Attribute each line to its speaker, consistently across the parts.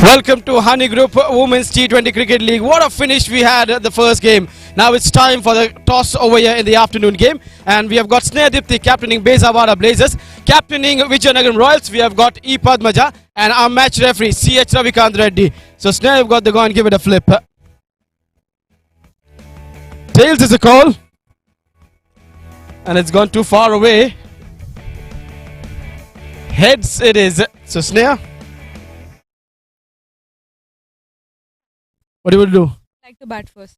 Speaker 1: Welcome to Honey Group Women's T20 Cricket League. What a finish we had at the first game. Now it's time for the toss over here in the afternoon game. And we have got Sneha captaining Bezawada-Blazers. Captaining Vizianagaram-Royals, we have got E. Padmaja. And our match referee, C.H. Ravikant Reddy. So Sneha, you've got the go and give it a flip. Tails is a call. And it's gone too far away. Heads it is. So Sneha, what do you do?
Speaker 2: Like to bat first.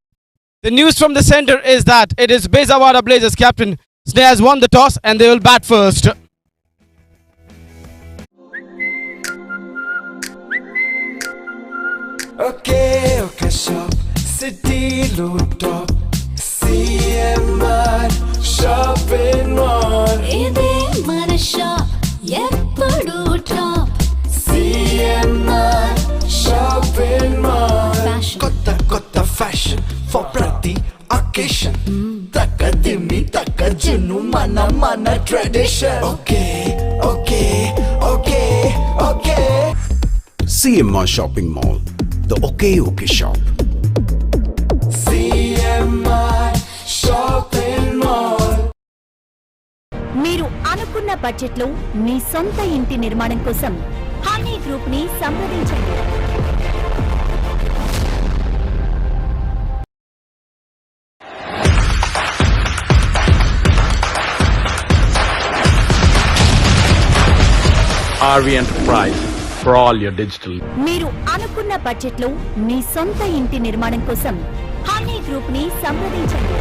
Speaker 1: The news from the center is that it is Bezawada-Blazers captain Sneha has won the toss and they will bat first.
Speaker 3: Okay, shop, city low top, CMR shopping mall.
Speaker 4: Ide mana shop, eppudu top.
Speaker 3: CMR shopping mall.
Speaker 4: Fashion.
Speaker 3: Kotta fashion for prati occasion. Takadimi takajunu mana tradition. Okay.
Speaker 5: CMR Shopping Mall, the okay shop.
Speaker 3: CMR shopping mall.
Speaker 6: మీరు అనుకున్న బడ్జెట్లో మీ సొంత ఇంటి నిర్మాణం కోసం honey group ని సంప్రదించండి.
Speaker 7: RV Enterprise for all your digital.
Speaker 6: మీరు అనుకున్న బడ్జెట్లో మీ సొంత ఇంటి నిర్మాణం కోసం హనీ గ్రూప్ ని సంప్రదించండి.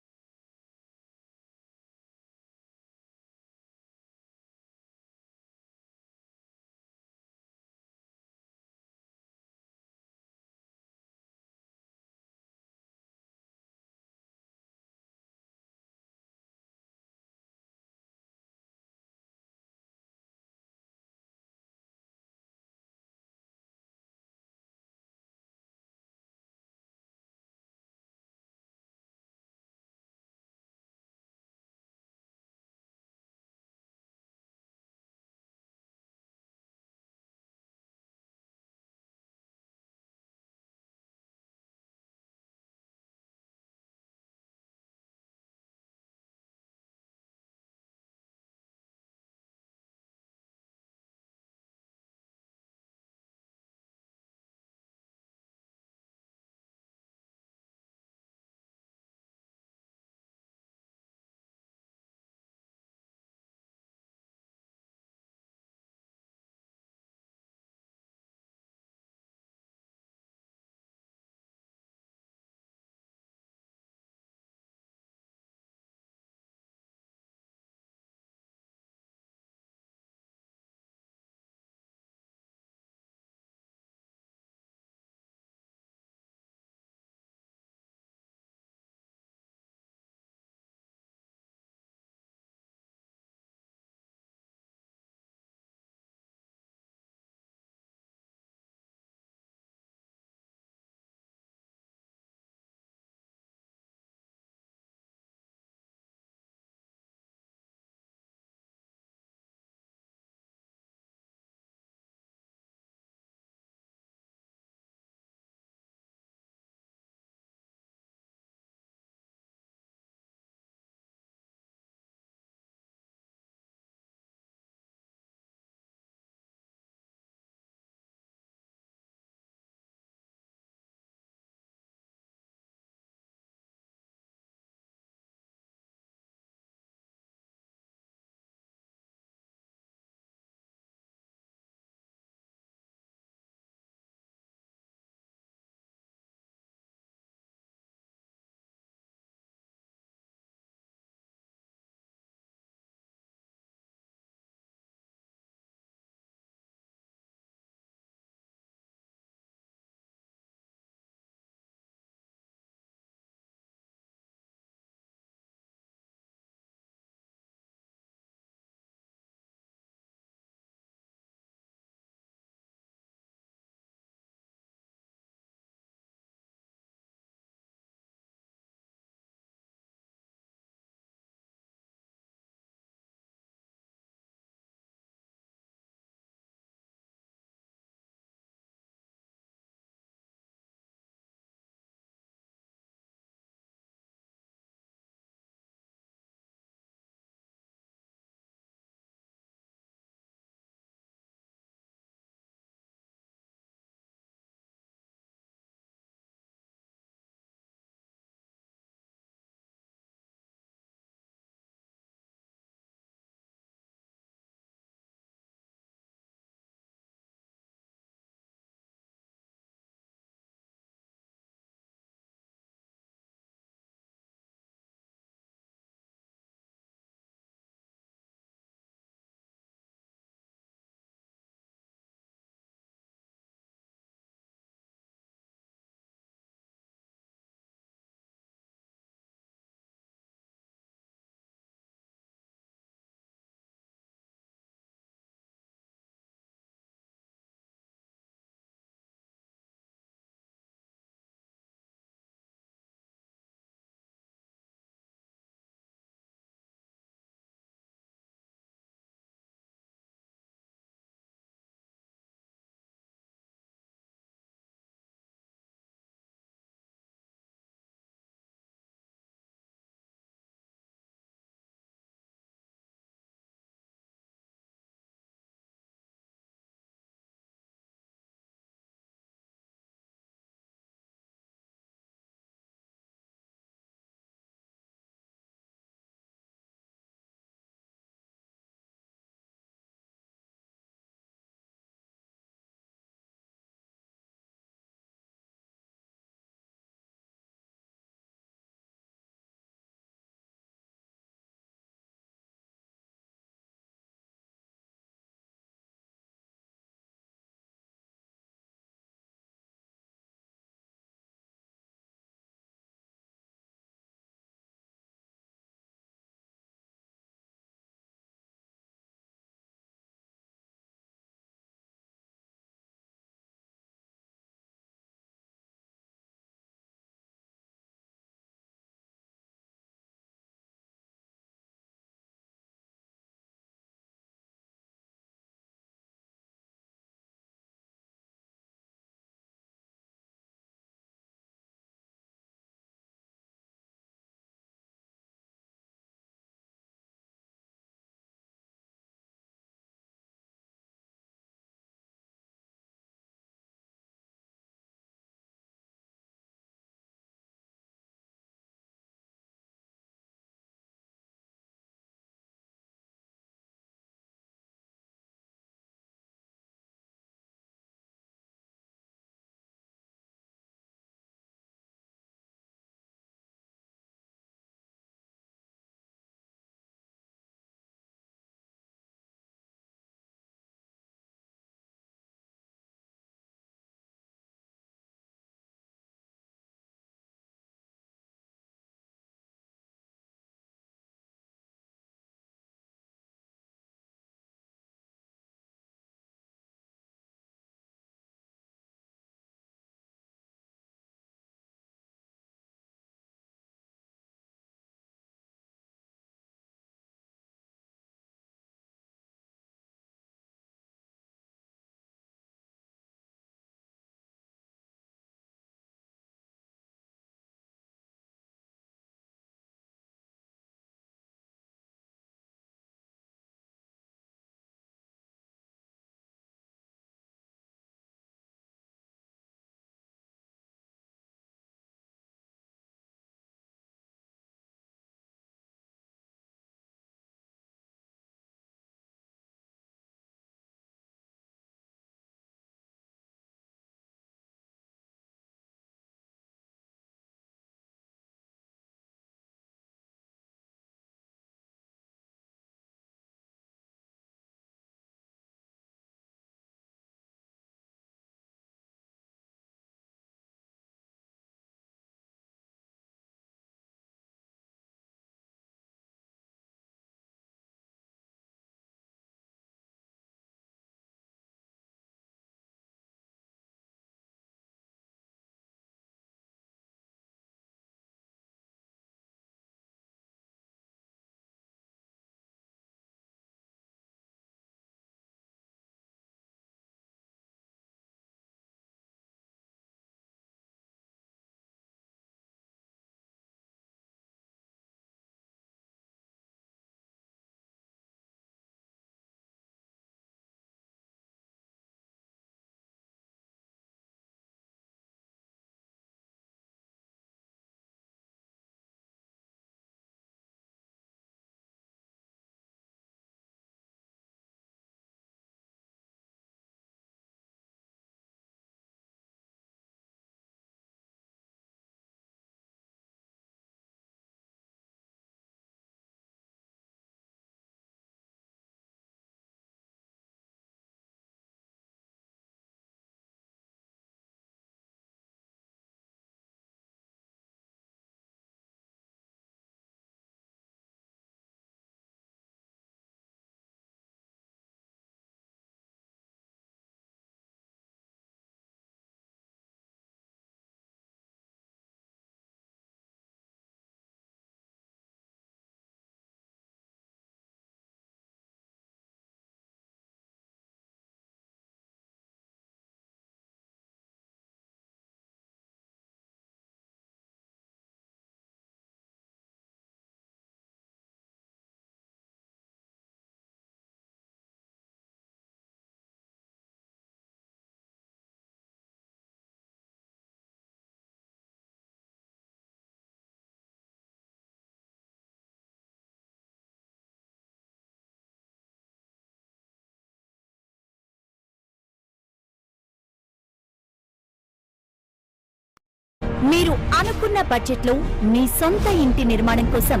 Speaker 6: మీరు అనుకున్న బడ్జెట్లో మీ సొంత ఇంటి నిర్మాణం కోసం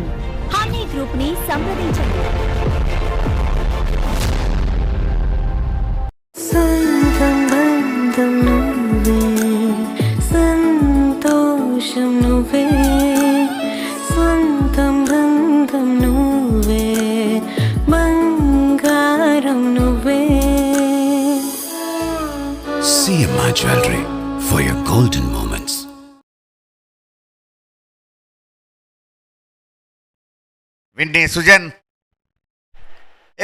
Speaker 6: హనీ గ్రూప్ ని సంప్రదించండి.
Speaker 2: సంతం నువ్వే, సంతోషం నువ్వే, సొంతం బంధం నువ్వే, బంగారం నువ్వే.
Speaker 5: CMI Jewelry for your golden moments.
Speaker 8: Vinny Sujan,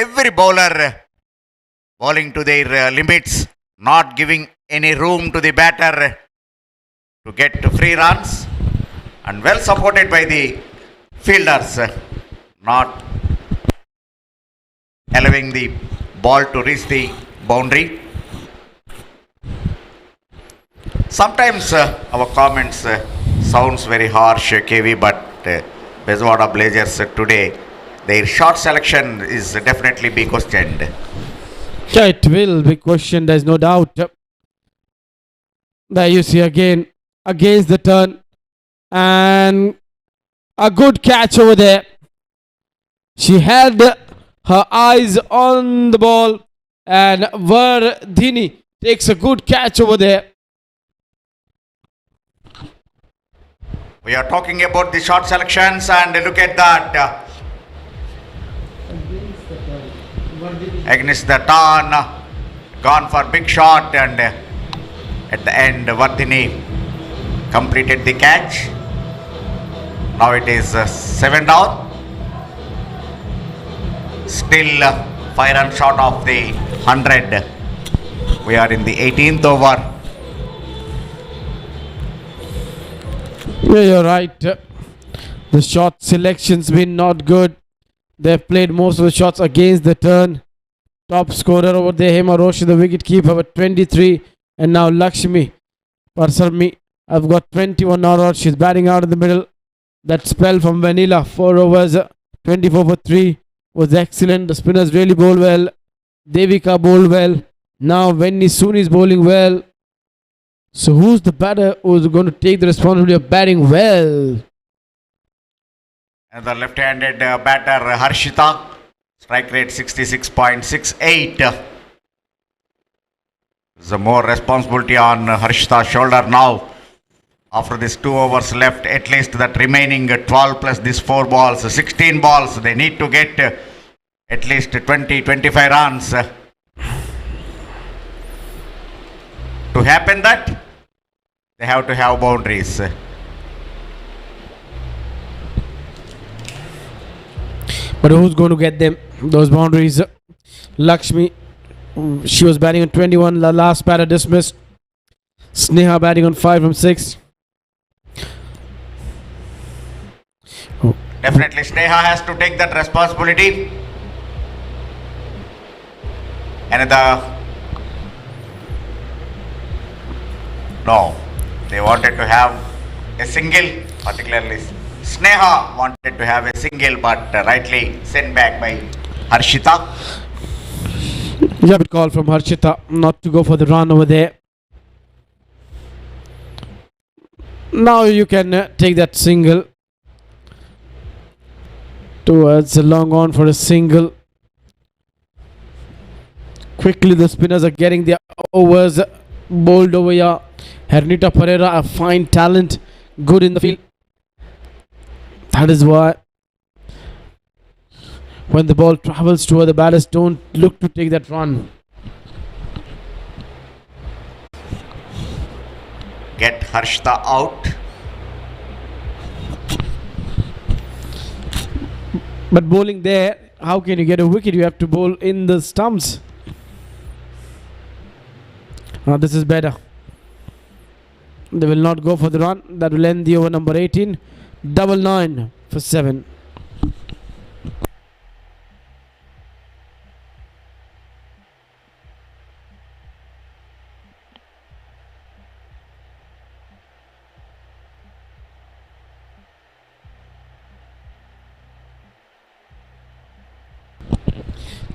Speaker 8: every bowler bowling to their limits, not giving any room to the batter to get free runs, and well supported by the fielders, not allowing the ball to reach the boundary. Sometimes our comments sounds very harsh, KV, but Bezawada-Blazers today, their shot selection is definitely be questioned.
Speaker 1: Yeah, it will be questioned, there's no doubt. There you see again, against the turn, and a good catch over there. She had her eyes on the ball, and Vardhini takes a good catch over there.
Speaker 8: We are talking about the shot selections, and look at that. Against the turn, gone for big shot, and at the end Vardhini completed the catch. Now it is 7 down. Still 5 runs short of the 100. We are in the 18th over.
Speaker 1: Yeah, you're right. The shot selection's been not good. They've played most of the shots against the turn. Top scorer over there, Hema Roshi, the wicket keeper, with 23. And now Lakshmi Parsarmi, I've got 21 now. She's batting out in the middle. That spell from Vanilla, 4 overs, 24 for 3, was excellent. The spinners really bowled well. Devika bowled well. Now Venny Soon is bowling well. So who's the batter who's going to take the responsibility of batting well?
Speaker 8: And the left-handed batter Harshita, strike rate 66.68. There's more responsibility on Harshita's shoulder now. After these 2 overs left, at least that remaining 12 plus these 4 balls, 16 balls, they need to get at least 20-25 runs. To happen that, they have to have boundaries.
Speaker 1: But who's going to get them? Those boundaries. Lakshmi, she was batting on 21. The last batter dismissed. Sneha batting on 5 from 6.
Speaker 8: Definitely Sneha has to take that responsibility. No, they wanted to have a single, particularly Sneha wanted to have a single, but rightly sent back by Harshita.
Speaker 1: Yeah, but call from Harshita not to go for the run over there. Now you can take that single. Towards a long on for a single. Quickly the spinners are getting their overs bowled over here. Hernita Pereira, a fine talent, good in the field. That is why when the ball travels toward the batters, don't look to take that run.
Speaker 8: Get Harshita out.
Speaker 1: But bowling there, how can you get a wicket? You have to bowl in the stumps. Now this is better. They will not go for the run. That will end the over number 18. 9 for 7.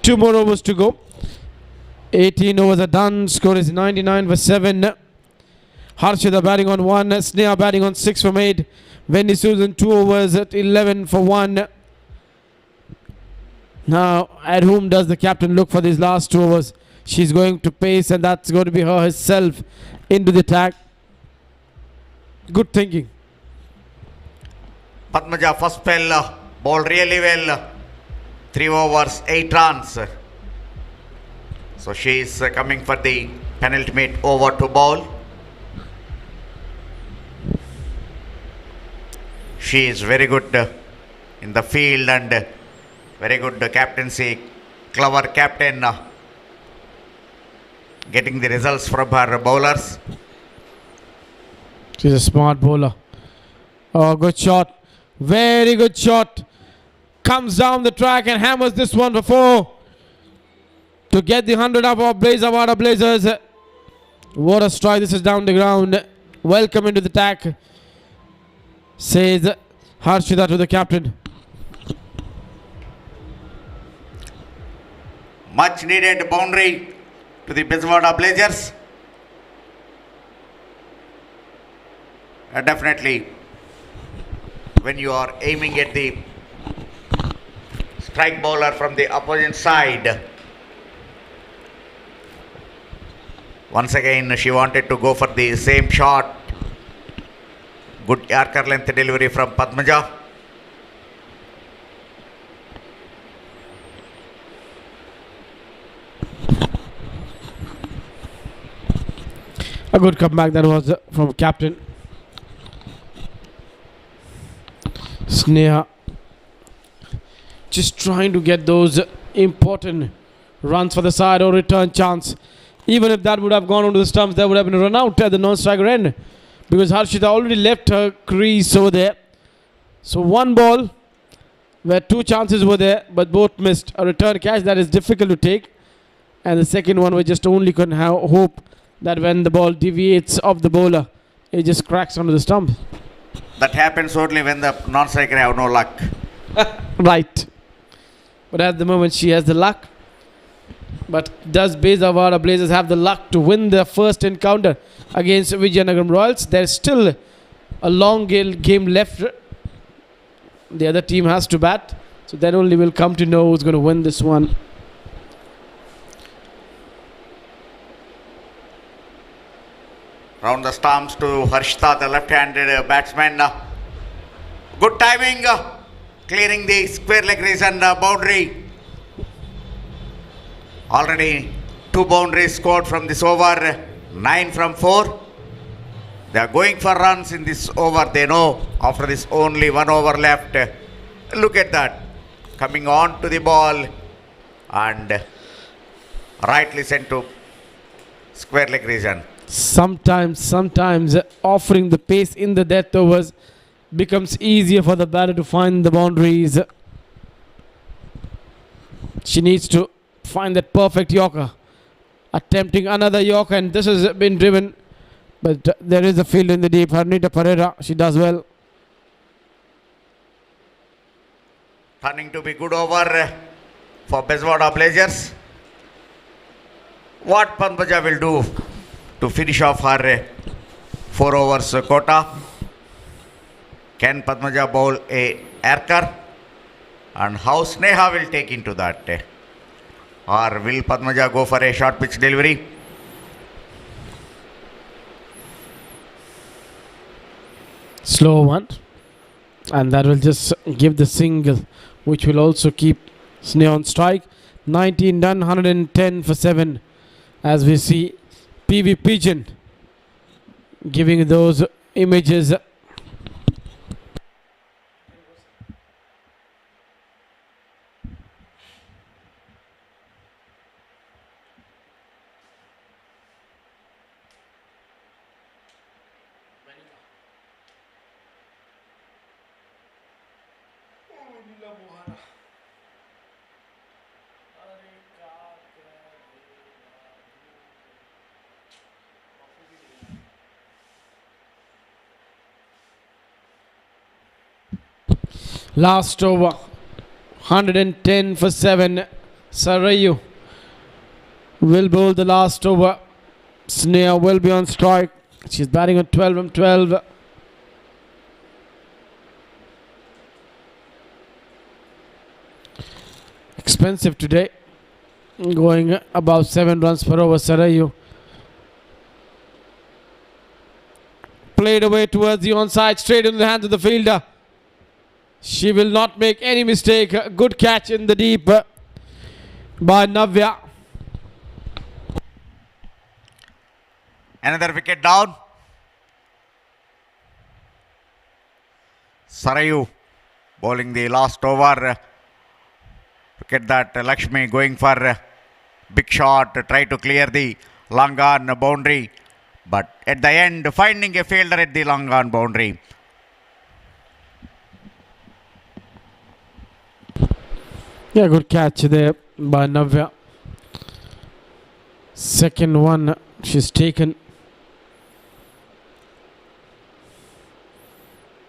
Speaker 1: Two more overs to go. 18 overs are done. Score is 99 for 7. Harshita batting on 1. Sneha batting on 6 from 8. Wendy Susan 2 overs at 11 for 1. Now, at whom does the captain look for these last 2 overs? She's going to pace, and that's going to be her herself into the attack. Good thinking.
Speaker 8: Padmaja first spell bowled really well. 3 overs, 8 runs. So she is coming for the penultimate over to bowl. She is very good in the field and very good captaincy. Clever captain, getting the results from her bowlers.
Speaker 1: She's a smart bowler. Oh, good shot. Very good shot. Comes down the track and hammers this one for 4 to get the 100 up of Bezawada-Blazers. What a strike. This is down the ground. Welcome into the attack, says Harshita to the captain.
Speaker 8: Much needed boundary to the Vizianagaram-Blazers. Definitely, when you are aiming at the strike bowler from the opposite side, once again she wanted to go for the same shot. Good Yorker length delivery from Padmaja.
Speaker 1: A good comeback that was from captain. Sneha just trying to get those important runs for the side or return chance. Even if that would have gone onto the stumps, there would have been a run out at the non-striker end, because Harshita already left her crease over there. So one ball where 2 chances were there, but both missed. A return catch that is difficult to take, and the second one we just only can hope that when the ball deviates off the bowler, it just cracks onto the stump.
Speaker 8: That happens only when the non-striker have no luck.
Speaker 1: Right. But at the moment she has the luck. But does Bezawada-Blazers have the luck to win their first encounter against Vizianagaram-Royals? There's still a long game left. The other team has to bat. So then only we'll come to know who's going to win this one.
Speaker 8: Round the stumps to Harshita, the left-handed batsman. Good timing, clearing the square leg crease and boundary. Already 2 boundaries scored from this over, 9 from 4. They are going for runs in this over. They know after this only 1 over left. Look at that, coming on to the ball and rightly sent to square leg region.
Speaker 1: Sometimes offering the pace in the death overs becomes easier for the batter to find the boundaries. She needs to find that perfect Yorker. Attempting another Yorker, and this has been driven, but there is a field in the deep. Harnita Pereira, she does well.
Speaker 8: Turning to be good over for Bezawada-Blazers. What Padmaja will do to finish off her 4 overs quota? Can Padmaja bowl a Yorker? And how Sneha will take into that? Or will Padmaja go for a short pitch delivery?
Speaker 1: Slow one, and that will just give the single, which will also keep Sneha on strike. 19 done, 110 for 7, as we see PV Pigeon giving those images. Last over, 110 for 7. Sarayu will bowl the last over. Sneha will be on strike. She's batting on 12 from 12. Expensive today. Going about 7 runs per over. Sarayu played away towards the onside, straight in the hands of the fielder. She will not make any mistake. Good catch in the deep by Navya.
Speaker 8: Another wicket down. Sarayu bowling the last over. Look at that, Lakshmi going for a big shot, try to clear the long on boundary, but at the end finding a fielder at the long on boundary.
Speaker 1: Yeah, good catch there by Navya. Second one she's taken.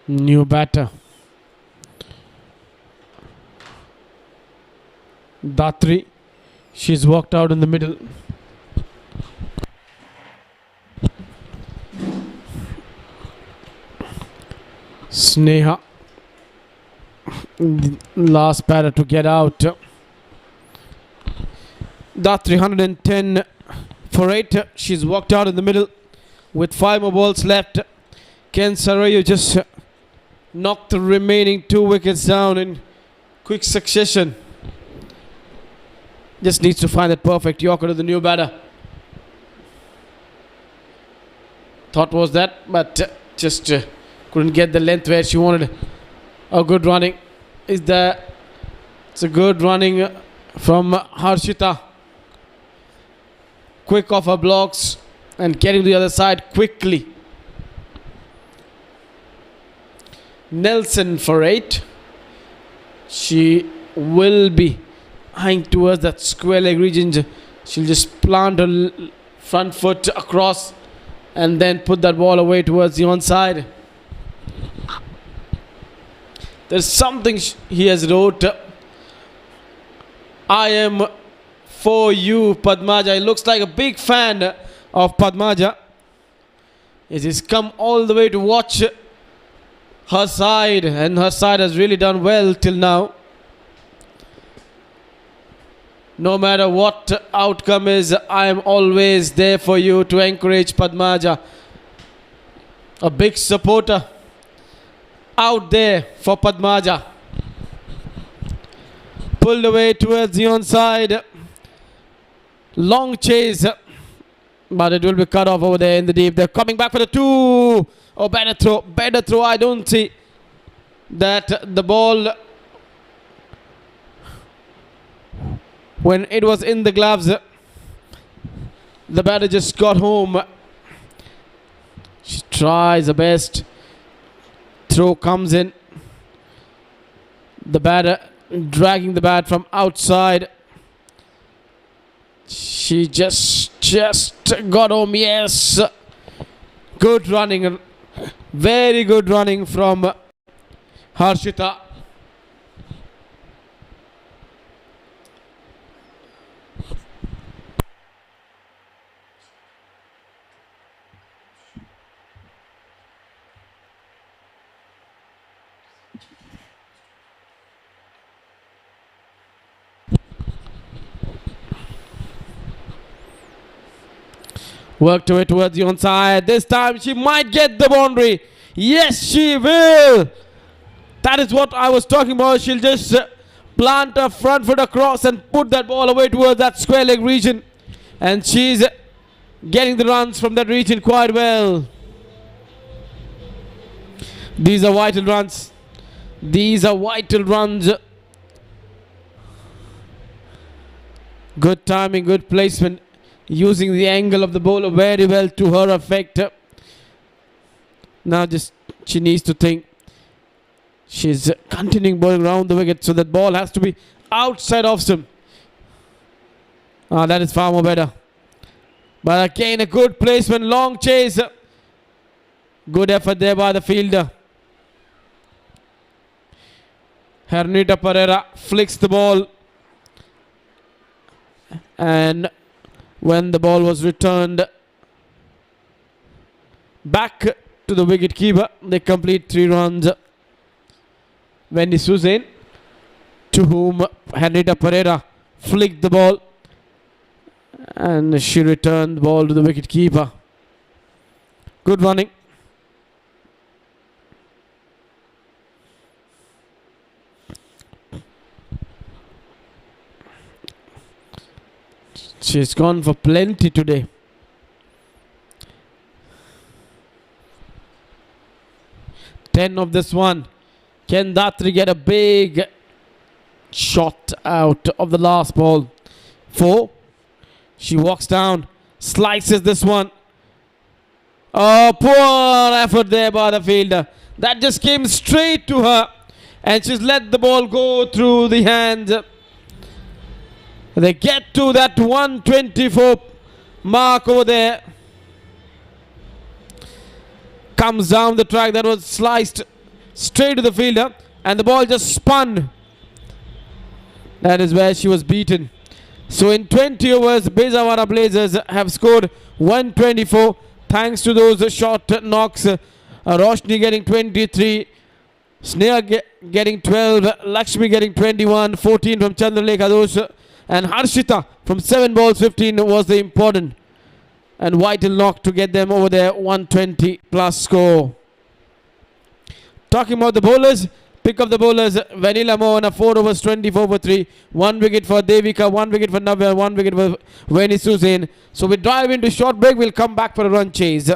Speaker 1: New batter. Datri. She's walked out in the middle. Sneha. Last batter to get out. Datri 110 for 8. She's walked out in the middle with 5 more balls left. Ken Sarayu just knocked the remaining 2 wickets down in quick succession. Just needs to find that perfect Yorker to the new batter. Thought was that, but just couldn't get the length where she wanted. A good running is there. It's a good running from Harshita. Quick off her blocks and getting to the other side quickly. Nelson for 8. She will be eyeing towards that square leg region. She'll just plant her front foot across and then put that ball away towards the onside. There's something he has wrote. I am for you, Padmaja. He looks like a big fan of Padmaja. It has come all the way to watch her side, and her side has really done well till now. No matter what outcome is, I am always there for you to encourage Padmaja. A big supporter out there for Padmaja. Pulled away towards the onside. Long chase, but it will be cut off over there in the deep. They're coming back for the 2. Oh, better throw. I don't see that the ball, when it was in the gloves, the batter just got home. She tries her best. Throw comes in. The batter dragging the bat from outside. She just got home. Yes. Good running. Very good running from Harshita. Worked away towards the onside. This time she might get the boundary. Yes, she will. That is what I was talking about. She'll just plant her front foot across and put that ball away towards that square leg region. And she's getting the runs from that region quite well. These are vital runs. These are vital runs. Good timing, good placement. Using the angle of the bowler very well to her effect. Now just she needs to think. She's continuing bowling around the wicket, so that ball has to be outside off stump. That is far more better. But again, a good placement, long chase. Good effort there by the fielder. Hernita Pereira flicks the ball. And when the ball was returned, Back to the wicket keeper. They complete 3 runs. Wendy Suzanne, to whom Henrietta Pereira flicked the ball, and she returned the ball to the wicket keeper. Good running. She's gone for plenty today. Ten of this one. Can Datri get a big shot out of the last ball? 4. She walks down, slices this one. Oh, poor effort there by the fielder. That just came straight to her, and she's let the ball go through the hands. They get to that 124 mark over there. Comes down the track. That was sliced straight to the fielder, and the ball just spun. That is where she was beaten. So in 20 overs, Bezawada-Blazers have scored 124 thanks to those short knocks. Roshni getting 23, Sneha getting 12, Lakshmi getting 21, 14 from Chandralekha Dosh, and Harshita from 7 balls 15 was the important and vital knock to get them over their 120 plus score. Talking about the bowlers, pick up the bowlers. Vanilla Mohana, 4 overs 24 for 3, 1 wicket for Devika, 1 wicket for Navya, 1 wicket for Veni Suzanne. So we drive into short break. We'll come back for a run chase.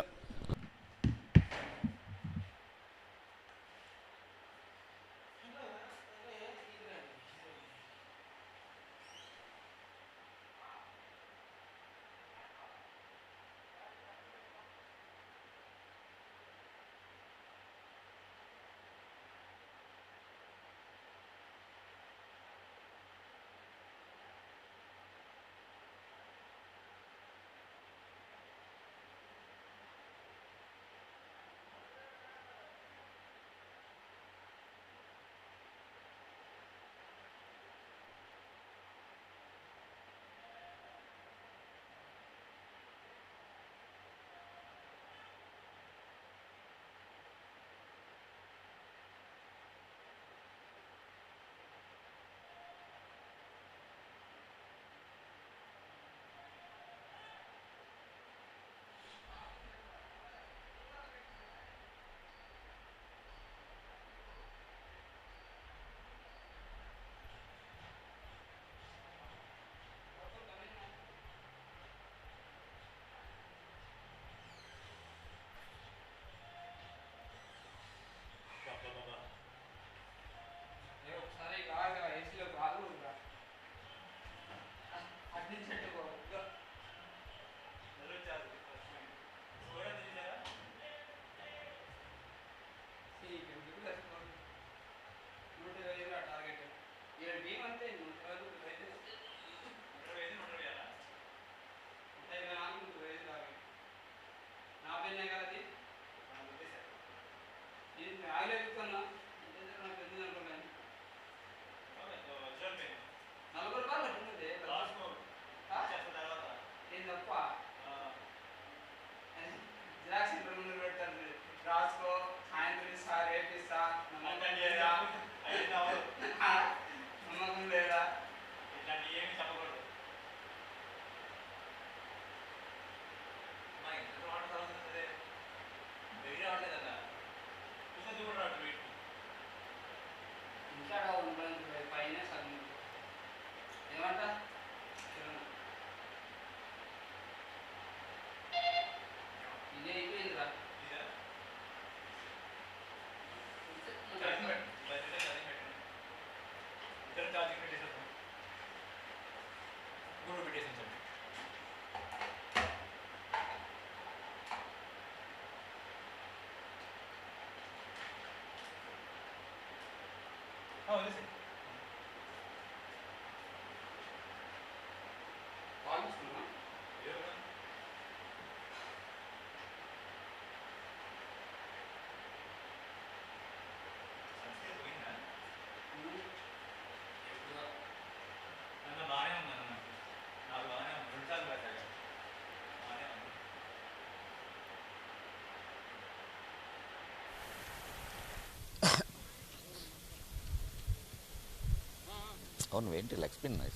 Speaker 8: అవును ఏంటి leg spin leg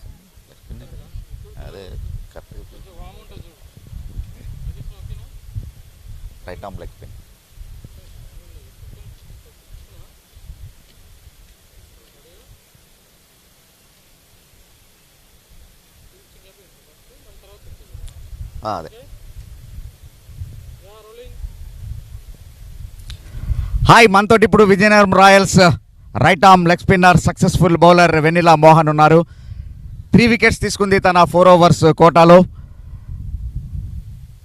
Speaker 8: spin అదే correct right arm leg spin. అదే hi మనతోటి ఇప్పుడు Vizianagaram Royals right arm leg spinner successful bowler vanilla Mohan ఉన్నారు. 3 wickets తీసుకుంది తన 4 overs కోటాలో.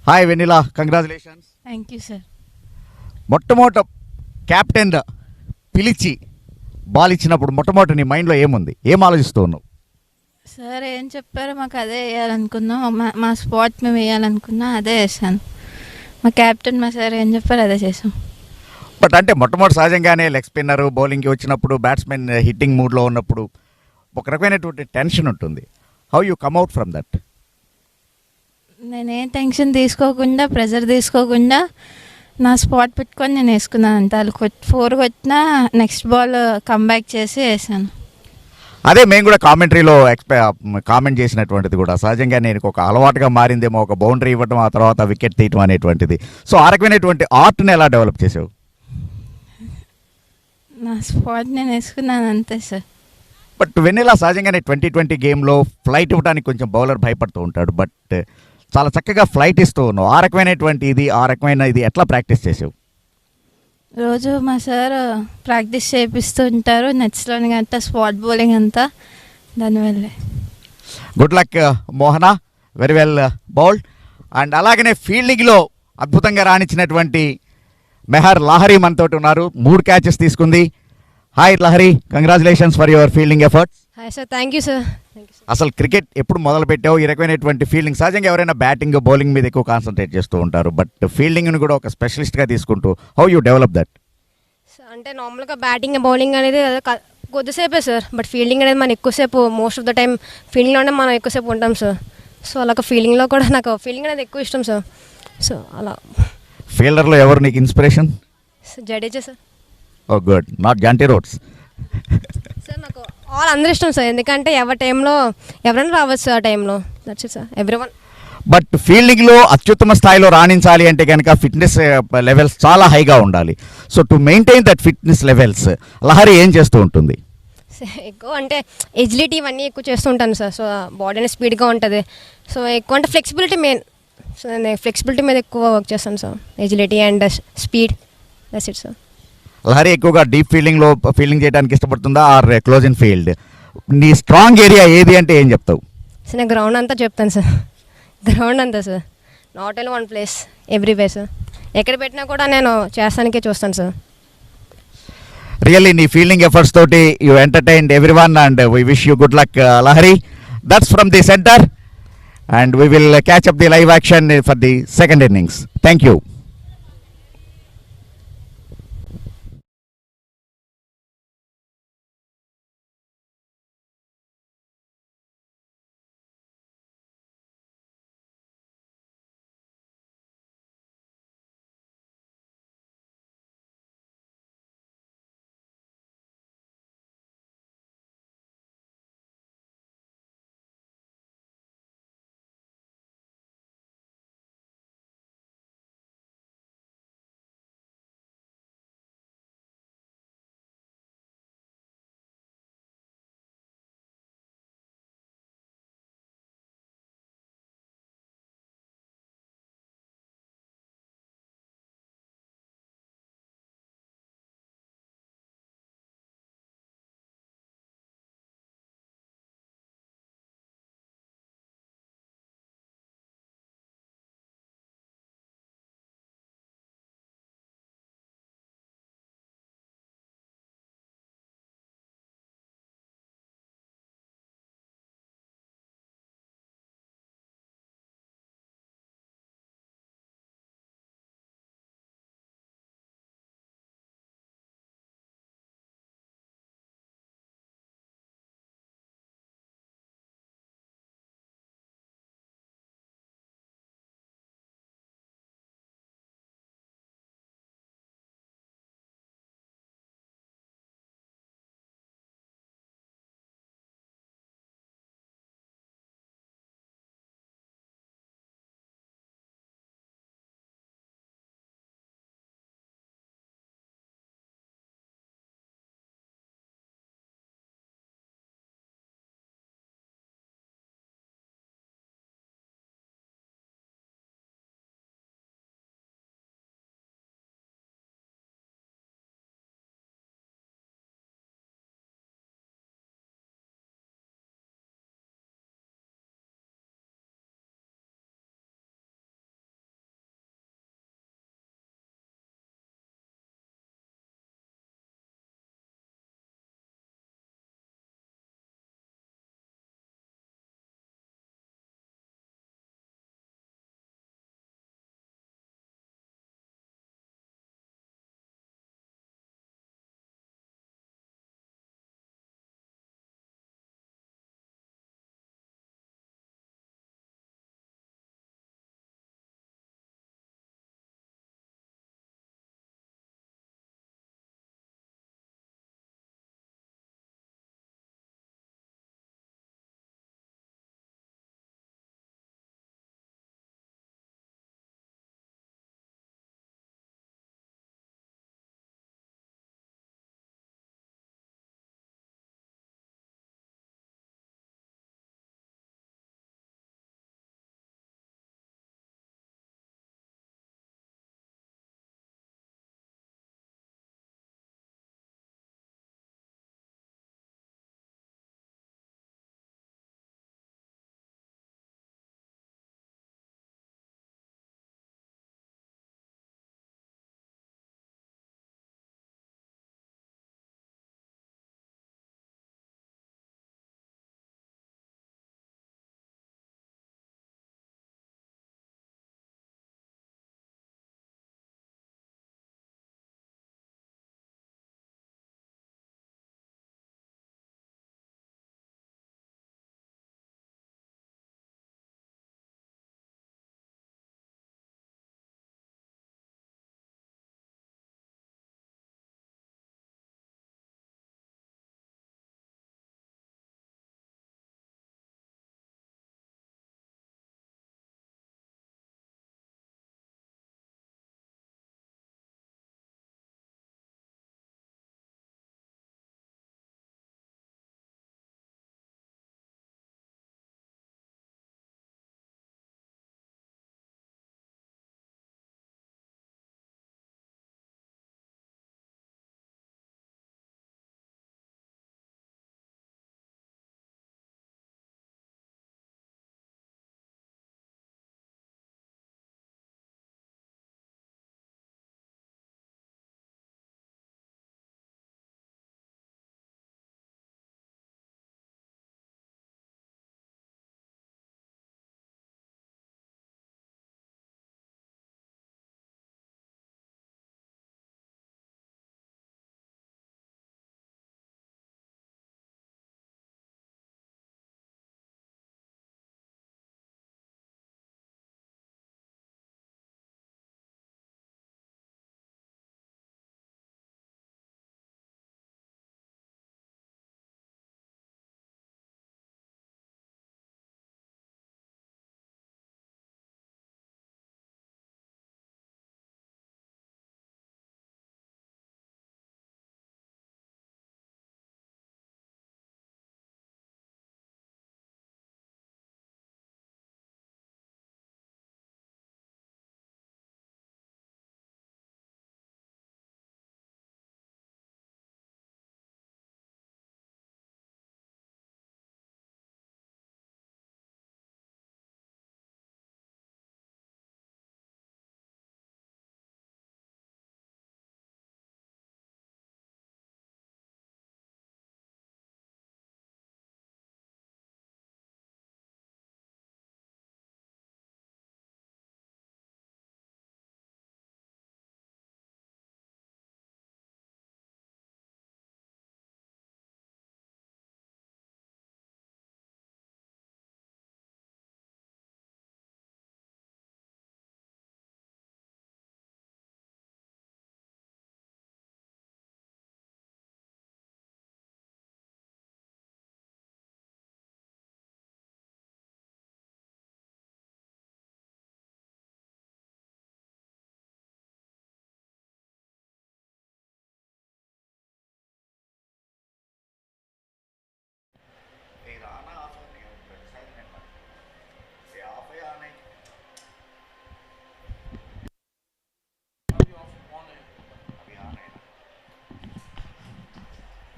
Speaker 8: Hi vanilla, congratulations.
Speaker 2: Thank you sir.
Speaker 8: మొట్టమొదట క్యాప్టెన్ పిలిచి బాల్ ఇచ్చినప్పుడు మొట్టమొదటి నీ మైండ్లో ఏముంది, ఏం ఆలోచిస్తూ ఉన్నావు?
Speaker 2: సార్ ఏం చెప్పారో మాకు అదే వేయాలనుకున్నాం. మా స్పాట్ మేము వేయాలనుకున్నాం, అదే వేసాను. మా క్యాప్టెన్ మా సార్ ఏం చెప్పారు అదే చేసాం.
Speaker 8: బట్ అంటే మొట్టమొదటి సహజంగానే లెగ్ స్పిన్నర్ బౌలింగ్కి వచ్చినప్పుడు బ్యాట్స్మెన్ హిట్టింగ్ మూడ్లో ఉన్నప్పుడు ఒక రకమైనటువంటి టెన్షన్ ఉంటుంది. How you కమ్అట్ from that?
Speaker 2: నేనేం టెన్షన్ తీసుకోకుండా, ప్రెజర్ తీసుకోకుండా నా స్పాట్ పెట్టుకొని నేను వేసుకున్నాను అంతే. వాళ్ళు 4 కొట్టినా నెక్స్ట్ బాల్ కమ్బ్యాక్ చేసి వేసాను.
Speaker 8: అదే మేము కూడా కామెంటరీలో కామెంట్ చేసినటువంటిది కూడా సహజంగా నేను ఒక అలవాటుగా మారిందేమో, ఒక బౌండరీ ఇవ్వడం ఆ తర్వాత వికెట్ తీయటం అనేటువంటిది. సో ఆ రకమైనటువంటి ఆర్ట్ని ఎలా డెవలప్ చేసావు?
Speaker 2: నా స్పాట్ నేను వేసుకున్నాను అంతే సార్.
Speaker 8: బట్ వెన్నెలా సహజంగానే 2020 గేమ్లో ఫ్లైట్ ఇవ్వడానికి కొంచెం బౌలర్ భయపడుతూ ఉంటాడు. బట్ చాలా చక్కగా ఫ్లైట్ ఇస్తూ ఉన్నావు. ఆ రకమైనటువంటి ఆ రకమైన ఇది ఎట్లా ప్రాక్టీస్ చేసావు?
Speaker 2: రోజు మా సార్ ప్రాక్టీస్ చేపిస్తూ ఉంటారు నెట్స్లోని గంట స్పాట్ బౌలింగ్ అంతా, దానివల్లే.
Speaker 8: Good luck Mohana, very well bowled. And అలాగనే ఫీల్డింగ్లో అద్భుతంగా రాణించినటువంటి మెహర్ లహరి మనతోటి ఉన్నారు. 3 క్యాచెస్ తీసుకుంది. Hi Lahari, congratulations for your fielding efforts.
Speaker 9: Hi sir, thank you sir.
Speaker 8: అసలు క్రికెట్ ఎప్పుడు మొదలు పెట్టావు? ఈ రకమైనటువంటి ఫీల్డింగ్ సహజంగా ఎవరైనా బ్యాటింగ్ బౌలింగ్ మీద ఎక్కువ కాన్సన్ట్రేట్ చేస్తూ ఉంటారు, బట్ ఫీల్డింగ్ని కూడా ఒక స్పెషలిస్ట్గా తీసుకుంటూ హౌ యూ డెవలప్ దట్?
Speaker 9: అంటే నార్మల్గా బ్యాటింగ్ బౌలింగ్ అనేది కొద్దిసేపే సార్, బట్ ఫీల్డింగ్ అనేది మనం ఎక్కువసేపు, మోస్ట్ ఆఫ్ ద టైం ఫీల్డింగ్లోనే మనం ఎక్కువసేపు ఉంటాం సార్. సో అలాగ ఫీల్డింగ్లో కూడా నాకు ఫీల్డింగ్ అనేది ఎక్కువ ఇష్టం సార్. సో అలా.
Speaker 8: ఫీల్డర్లో ఎవరు నీకు inspiration?
Speaker 9: Jadeja sir.
Speaker 8: Oh good, not Jonty Rhodes.
Speaker 9: Sir నాకు అందరూ ఇష్టం సార్, ఎందుకంటే ఎవరి టైంలో ఎవరైనా రావచ్చు ఆ టైంలో. That's it sir, everyone.
Speaker 8: But ఫీల్డింగ్లో అత్యుత్తమ స్థాయిలో రాణించాలి అంటే కనుక ఫిట్నెస్ లెవెల్స్ చాలా హైగా ఉండాలి. So to maintain that fitness levels Lahari ఏం చేస్తూ ఉంటుంది?
Speaker 9: ఎక్కువ అంటే ఎజిలిటీ ఇవన్నీ ఎక్కువ చేస్తూ ఉంటాను సార్. సో బాడీ అనేది స్పీడ్గా ఉంటుంది. సో ఎక్కువ అంటే ఫ్లెక్సిబిలిటీ మెయిన్. సో నేను ఫ్లెక్సిబిలిటీ మీద ఎక్కువ వర్క్ చేస్తాను sir, agility and speed. That's it sir.
Speaker 8: Lahari ఎక్కువగా డీప్ ఫీల్డింగ్లో ఫీల్డింగ్ చేయడానికి ఇష్టపడుతుందా ఆర్ క్లోజ్ ఇన్ ఫీల్డ్? నీ స్ట్రాంగ్ ఏరియా ఏది అంటే ఏం చెప్తావు?
Speaker 9: సార్ నేను గ్రౌండ్ అంతా చెప్తాను సార్, గ్రౌండ్ అంతా sir, not only one place, ఎవ్రీవే sir. ఎక్కడ పెట్టినా కూడా నేను చేస్తానికే చూస్తాను సార్.
Speaker 8: రియల్లీ నీ ఫీల్డింగ్ ఎఫర్ట్స్ తోటి you entertained everyone and we wish you good luck Lahari. That's from the centre and we will catch up the live action for the second innings. Thank you.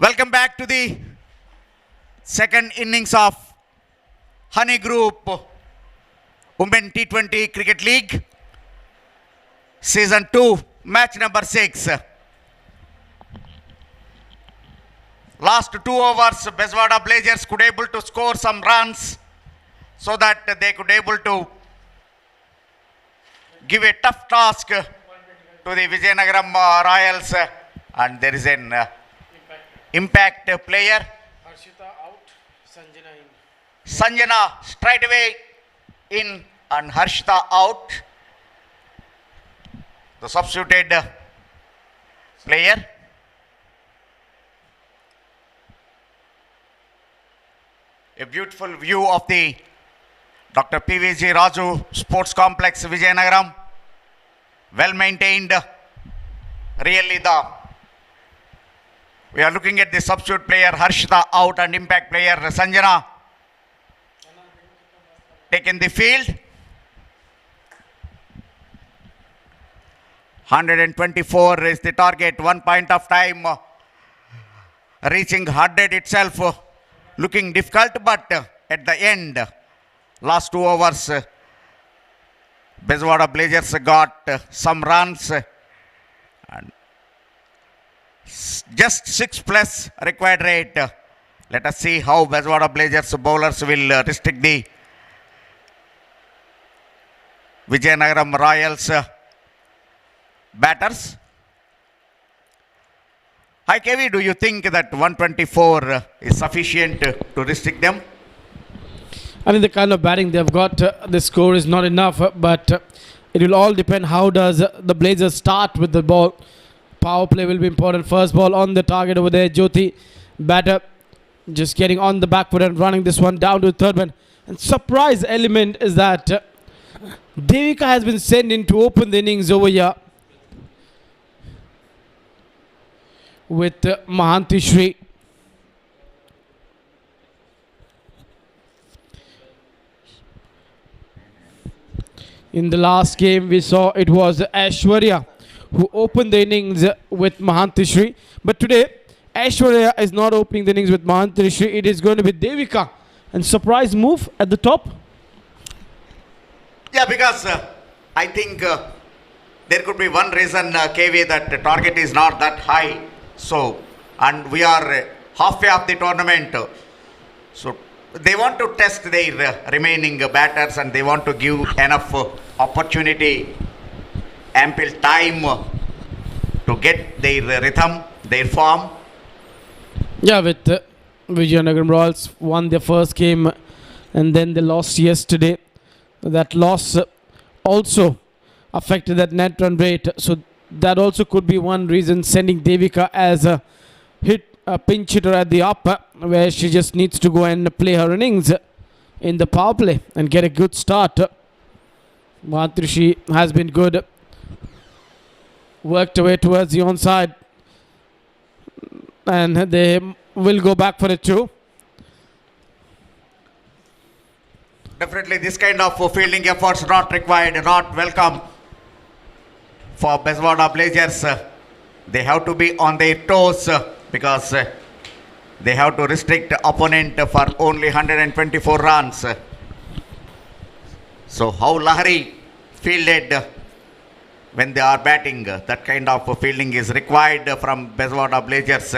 Speaker 8: Welcome back to the second innings of Honey Group Women T20 Cricket League, Season 2, match number 6. Last 2 overs, Bezawada-Blazers could able to score some runs so that they could able to give a tough task to the Vizianagaram-Royals, and there is an impact player.
Speaker 1: Harshita out, Sanjana in.
Speaker 8: Sanjana straight away in and Harshita out. The substituted player. A beautiful view of the Dr. PVG Raju Sports Complex, Vizianagaram. Well maintained. Really we are looking at the substitute player Harshita out and impact player Sanjana taken the field. 124 is the target. 1 point of time. Reaching 100 itself looking difficult, but at the end, last 2 overs, Bezawada-Blazers got some runs. And just 6 plus required rate. Let us see how Bezawada-Blazers bowlers will restrict the Vizianagaram-Royals batters. Hi KV, do you think that 124 is sufficient to restrict them?
Speaker 1: I think the kind of batting they've got, the score is not enough, but it will all depend how does the Blazers start with the ball. Power play will be important. First ball on the target over there. Jyoti, batter, just getting on the back foot and running this one down to the third man. And surprise element is that Devika has been sent in to open the innings over here with Mahanti Shri. In the last game, we saw it was Aishwarya who opened the innings with Mahanti Shri. But today, Aishwarya is not opening the innings with Mahanti Shri. It is going to be Devika. And surprise move at the top.
Speaker 8: Yeah, because I think there could be one reason, KV, that the target is not that high. So, and we are halfway of the tournament. So, they want to test their remaining batters and they want to give enough opportunity, ample time to get their rhythm, their form.
Speaker 1: Yeah, with Vizianagaram Royals won their first game and then they lost yesterday. That loss also affected that net run rate. So that also could be one reason sending Devika as a pinch hitter at the up, where she just needs to go and play her innings in the power play and get a good start. Matrishi has been good. Worked away towards the onside. And they will go back for it too.
Speaker 8: Definitely this kind of fielding efforts not required, not welcome for Bezawada-Blazers. They have to be on their toes because they have to restrict the opponent for only 124 runs. So how Lahari fielded when they are batting, that kind of fielding is required from Bezawada-Blazers.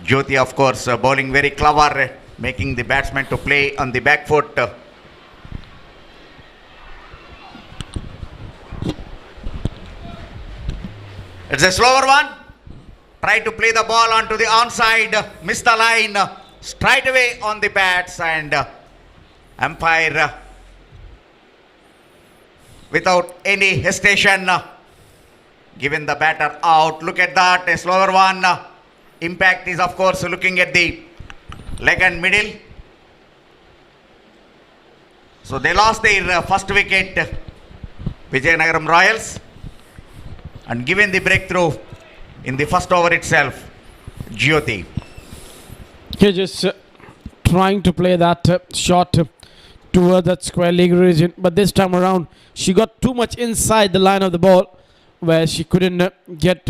Speaker 8: Jyoti, of course, bowling very clever, making the batsman to play on the back foot. It's a slower one. Try to play the ball onto the onside, miss the line, straight away on the bats, and umpire without any hesitation given the batter out. Look at that, a slower one. Impact is of course looking at the leg and middle. So they lost their first wicket, Vizianagaram Royals, and given the breakthrough in the first over itself, Jyoti.
Speaker 1: He's just trying to play that shot toward that square leg region, but this time around she got too much inside the line of the ball where she couldn't get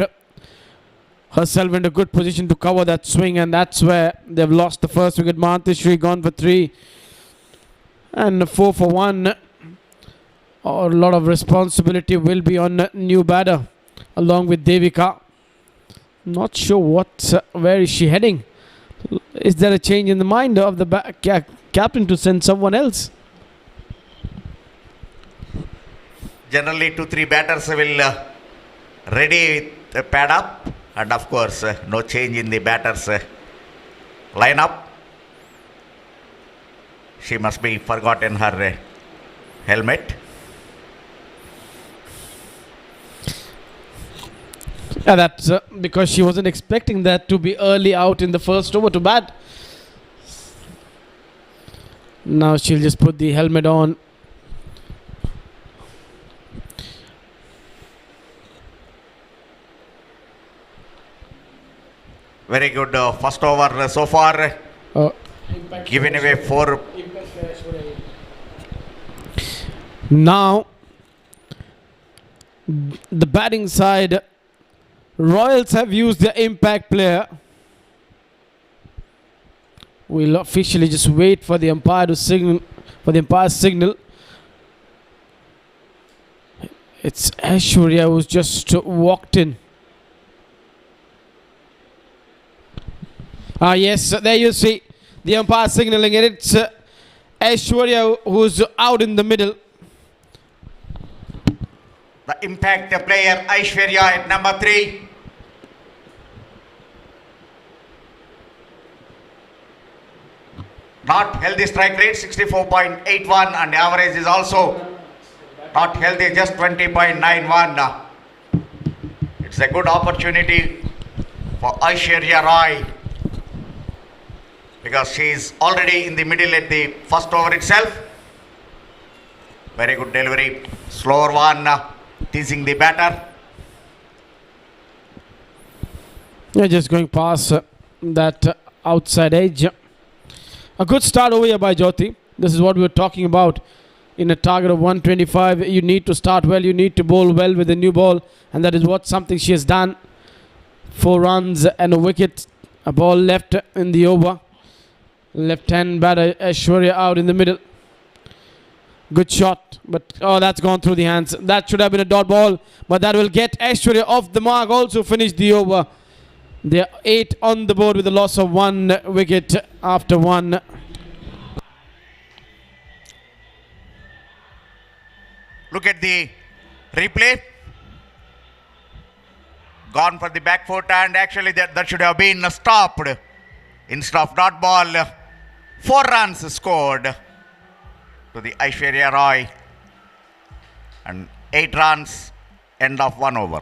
Speaker 1: herself in a good position to cover that swing, and that's where they've lost the first wicket. Mahanteshri gone for 3 and 4 for 1. A lot of responsibility will be on new batter along with Devika. Not sure where is she heading. Is there a change in the mind of the captain to send someone else?
Speaker 8: Generally 2-3 batters will ready with the pad up, and of course no change in the batters lineup. She must be forgotten her helmet.
Speaker 1: Yeah, that's because she wasn't expecting that to be early out in the first over to bat. Now she'll just put the helmet on.
Speaker 8: Very good first over so far. Giving away 4.
Speaker 1: Now the batting side, Royals have used their impact player. We'll officially just wait for the umpire to signal. It's Aishwarya who's just walked in. Yes, there you see the umpire signaling it. It's Aishwarya who's out in the middle.
Speaker 8: The impact player Aishwarya at number 3. Not healthy strike rate 64.81, and average is also not healthy, just 20.91. It's a good opportunity for Aishwarya Roy because she is already in the middle at the first over itself. Very good delivery, slower one, teasing the batter.
Speaker 1: Yeah, just going past that outside edge. A good start over here by Jyoti. This is what we were talking about. In a target of 125, you need to start well, you need to bowl well with a new ball, and that is something she has done. 4 runs and a wicket. A ball left in the over. Left-hand batter Aishwarya out in the middle. Good shot, but that's gone through the hands. That should have been a dot ball, but that will get Aishwarya off the mark. Also finished the over. They are 8 on the board with a loss of 1 wicket after 1.
Speaker 8: Look at the replay. Gone for the back foot, and actually that should have been stopped. Instead of dot ball, 4 runs scored to the Aishwarya Roy, and 8 runs, end of 1 over.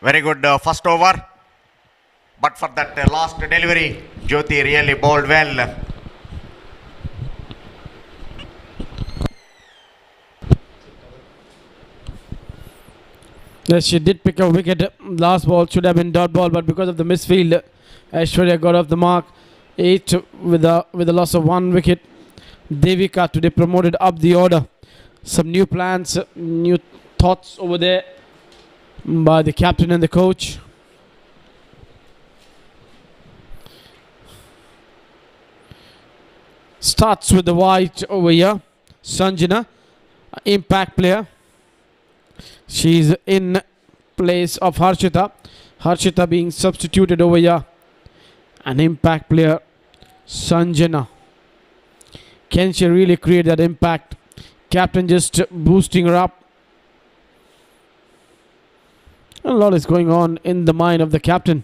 Speaker 8: Very good first over, but for that last delivery, Jyoti really bowled well.
Speaker 1: Yes, she did pick a wicket. Last ball should have been dot ball, but because of the misfield, Aishwarya got off the mark. 8 with a loss of 1 wicket. Devika today promoted up the order. Some new plans, new thoughts over there by the captain and the coach. Starts with the white over here. Sanjana, impact player. She's in place of Harshita. Harshita being substituted over here. An impact player, Sanjana. Can she really create that impact? Captain just boosting her up. A lot is going on in the mind of the captain.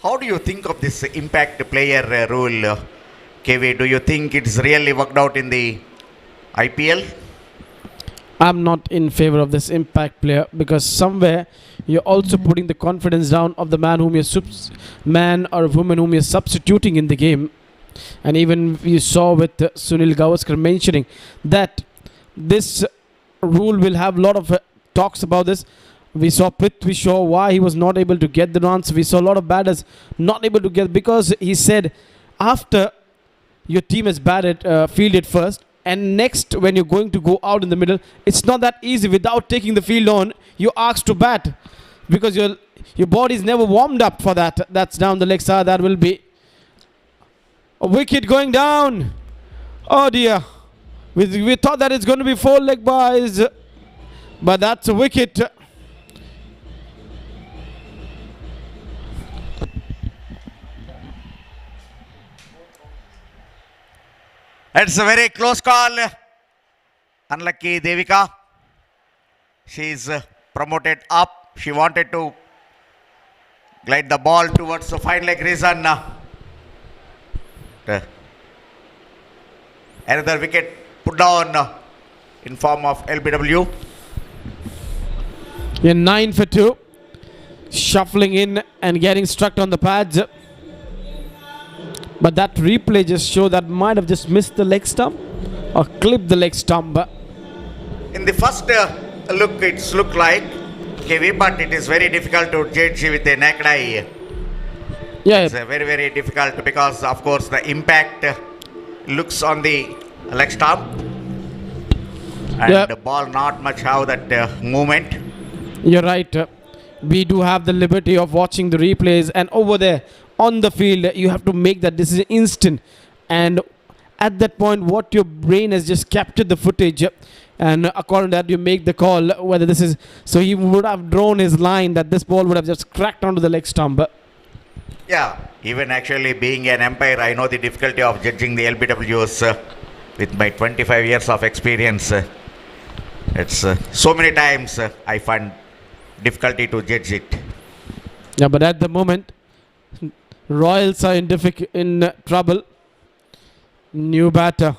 Speaker 8: How do you think of this impact player rule, KV? Do you think it's really worked out in the IPL?
Speaker 1: I'm not in favor of this impact player because somewhere you're also putting the confidence down of the man whom you're man or woman whom you're substituting in the game. And even you saw with Sunil Gavaskar mentioning that this rule will have a lot of talks about this. We saw Prithvi Shaw why he was not able to get the runs. We saw a lot of batters not able to get because he said after your team has fielded first, and next when you're going to go out in the middle, it's not that easy without taking the field on. You're asked to bat because your body is never warmed up for that. That's down the leg side. That will be a wicket going down. Oh dear. We thought that it's going to be 4 leg byes, but that's a wicket.
Speaker 8: It's a very close call. Unlucky Devika. She's promoted up. She wanted to glide the ball towards the fine leg reason. Another wicket put down in form of LBW.
Speaker 1: Yeah, 9 for 2. Shuffling in and getting struck on the pads. But that replay just showed that might have just missed the leg stump or clipped the leg stump.
Speaker 8: In the first look, it's looked like KV, but it is very difficult to judge with a naked eye.
Speaker 1: Yeah,
Speaker 8: it's very, very difficult because, of course, the impact looks on the leg stump and the ball not much have that movement.
Speaker 1: You're right. We do have the liberty of watching the replays, and over there on the field you have to make that decision instant, and at that point what your brain has just captured the footage, and according to that you make the call whether this is. So he would have drawn his line that this ball would have just cracked onto the leg stump.
Speaker 8: Yeah, even actually being an umpire, I know the difficulty of judging the LBWs with my 25 years of experience. It's so many times I find difficulty to judge it.
Speaker 1: Yeah, but at the moment Royals are in trouble. New batter.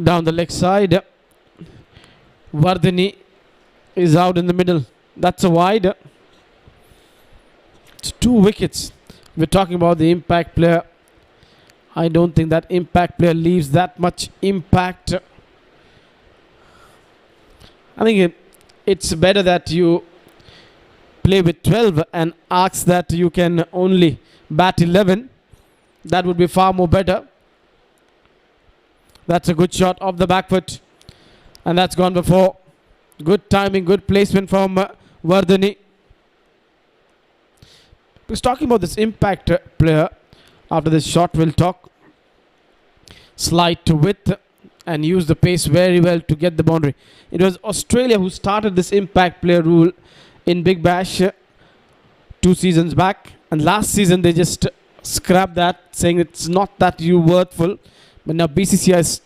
Speaker 1: Down the leg side. Vardhini is out in the middle. That's a wide. It's 2 wickets. We're talking about the impact player. I don't think that impact player leaves that much impact. I think it's better that you play with 12 and ask that you can only bat 11. That would be far more better. That's a good shot off the back foot. And that's gone before. Good timing, good placement from Vardhani. We're talking about this impact player. After this shot, we'll talk. Slide to width and use the pace very well to get the boundary. It was Australia who started this impact player rule in Big Bash 2 seasons back. And last season, they just scrapped that, saying it's not that worthful. But now BCCI has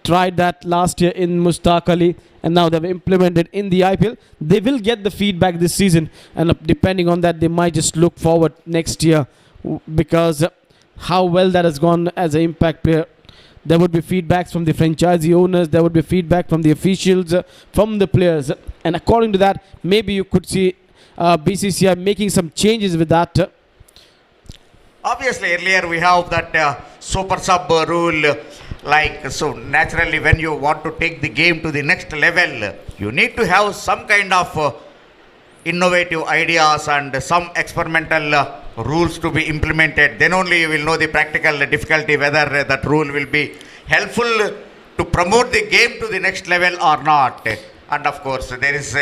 Speaker 1: tried that last year in Mustaq Ali, and now they've implemented in the IPL. They will get the feedback this season, and depending on that, they might just look forward next year because how well that has gone as an impact player. There would be feedbacks from the franchisee owners, there would be feedback from the officials, from the players, and according to that, maybe you could see BCCI making some changes with that.
Speaker 8: Obviously, earlier we have that super sub rule. So naturally, when you want to take the game to the next level, you need to have some kind of innovative ideas and some experimental rules to be implemented. Then only you will know the practical difficulty whether that rule will be helpful to promote the game to the next level or not. And of course, there is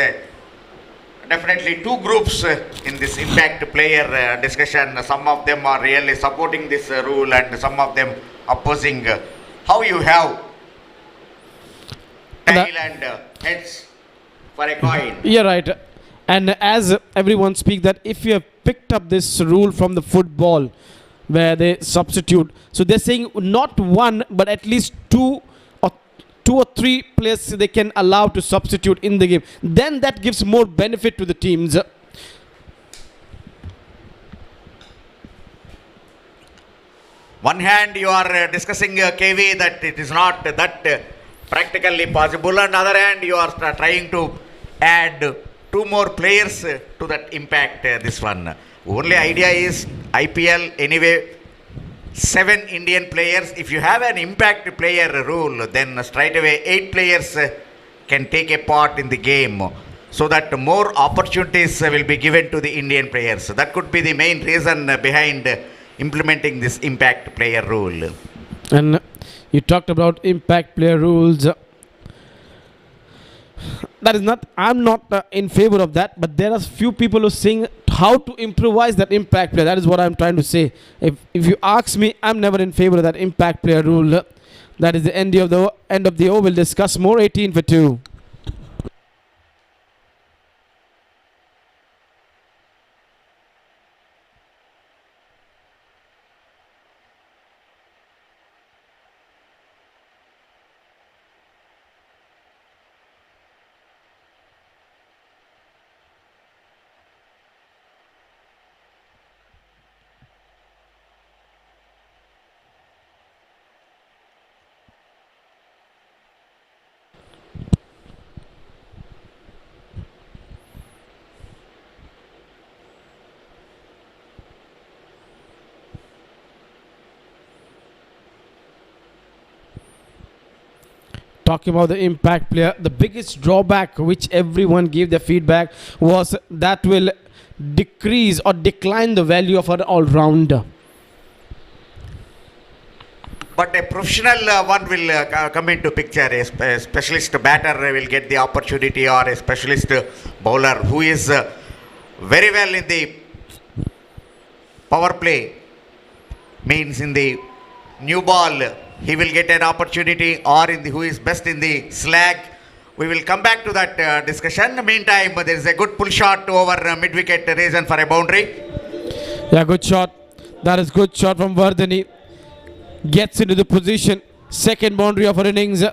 Speaker 8: definitely 2 groups in this impact player discussion. Some of them are really supporting this rule and some of them opposing. How you have tail and heads for a coin.
Speaker 1: Yeah, right. And as everyone speaks that if you have picked up this rule from the football where they substitute, so they're saying not 1 but at least 2 or 2 or 3 players they can allow to substitute in the game. Then that gives more benefit to the teams.
Speaker 8: One hand you are discussing KV that it is not that practically possible, and other hand you are trying to add 2 more players to that impact this one. Only idea is IPL anyway 7 Indian players. If you have an impact player rule, then straight away 8 players can take a part in the game, so that more opportunities will be given to the Indian players. That could be the main reason behind implementing this impact player rule.
Speaker 1: And you talked about impact player rules. That is not, I'm not in favor of that, but there are few people who saying how to improvise that impact player. That is what I'm trying to say. If you ask me, I'm never in favor of that impact player rule. That is the end of the over. We'll discuss more. 18 for 2. Talking about the impact player, the biggest drawback which everyone gave their feedback was that will decrease or decline the value of an all-rounder.
Speaker 8: But a professional one will come into picture. A specialist batter will get the opportunity, or a specialist bowler who is very well in the power play, means in the new ball, he will get an opportunity, or in the who is best in the slag. We will come back to that discussion. Meantime, there is a good pull shot over mid-wicket, reason for a boundary.
Speaker 1: Yeah, good shot. That is good shot from Vardhani. Gets into the position. Second boundary of her innings.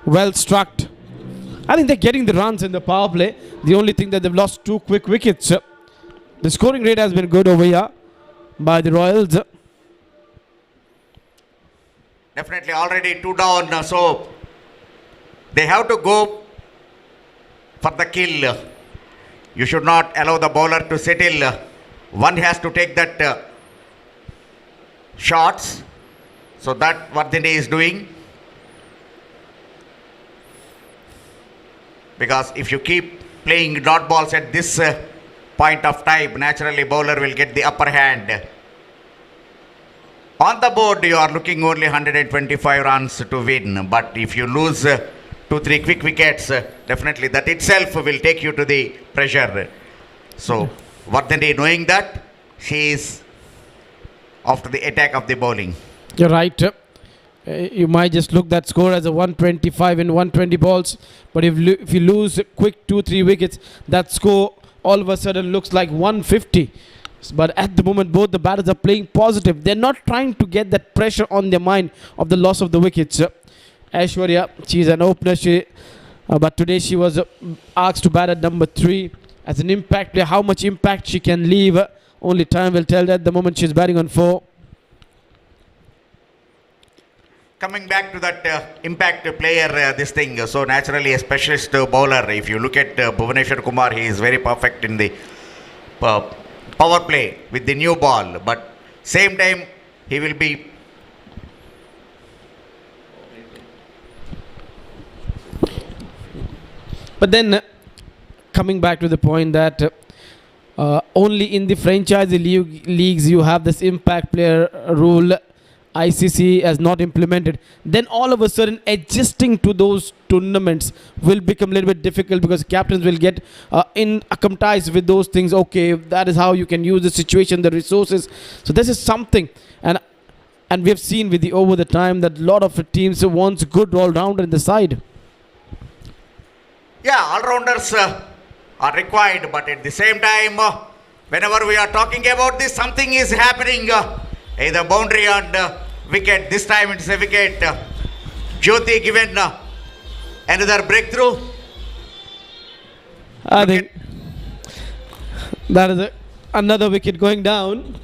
Speaker 1: Well struck. I think they're getting the runs in the power play. The only thing that they've lost 2 quick wickets. The scoring rate has been good over here by the Royals.
Speaker 8: Definitely already 2 down, so they have to go for the kill. You should not allow the bowler to settle. One has to take that shots. So that Vardhani is doing. Because if you keep playing dot balls at this point of time, naturally bowler will get the upper hand. On the board, you are looking only 125 runs to win. But if you lose 2-3 quick wickets, definitely that itself will take you to the pressure. So, Vardhani, knowing that, she is after the attack of the bowling.
Speaker 1: You're right. You might just look that score as a 125 in 120 balls. But if you lose quick 2-3 wickets, that score all of a sudden looks like 150. But at the moment, both the batters are playing positive. They're not trying to get that pressure on their mind of the loss of the wickets. Aishwarya, she's an opener, but today she was asked to bat at number 3 as an impact player. How much impact she can leave, only time will tell. At the moment, she's batting on 4.
Speaker 8: Coming back to that impact player, this thing. So naturally, a specialist bowler. If you look at Bhuvaneshwar Kumar, he is very perfect in the power play with the new ball, but same time he will be
Speaker 1: but then coming back to the point that only in the franchise leagues you have this impact player rule. ICC has not implemented, then all of a sudden adjusting to those tournaments will become a little bit difficult, because captains will get acclimatized with those things. Okay, that is how you can use the situation, the resources. So this is something, and we have seen with over the time that a lot of teams wants good all-rounder in the side.
Speaker 8: Yeah, all-rounders are required, but at the same time, whenever we are talking about this, something is happening. Either boundary and wicket. This time it's a wicket. Jyoti given another breakthrough.
Speaker 1: I think that is another wicket going down.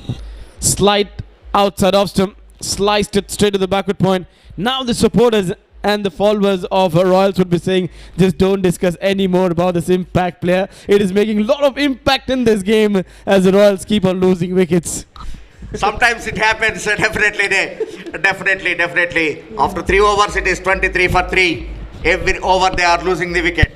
Speaker 1: Slight outside off stump, sliced it straight to the backward point. Now the supporters and the followers of Royals would be saying, just don't discuss any more about this impact player. It is making a lot of impact in this game as the Royals keep on losing wickets.
Speaker 8: Sometimes it happens, definitely. After 3 overs, it is 23 for 3. Every over they are losing the wicket.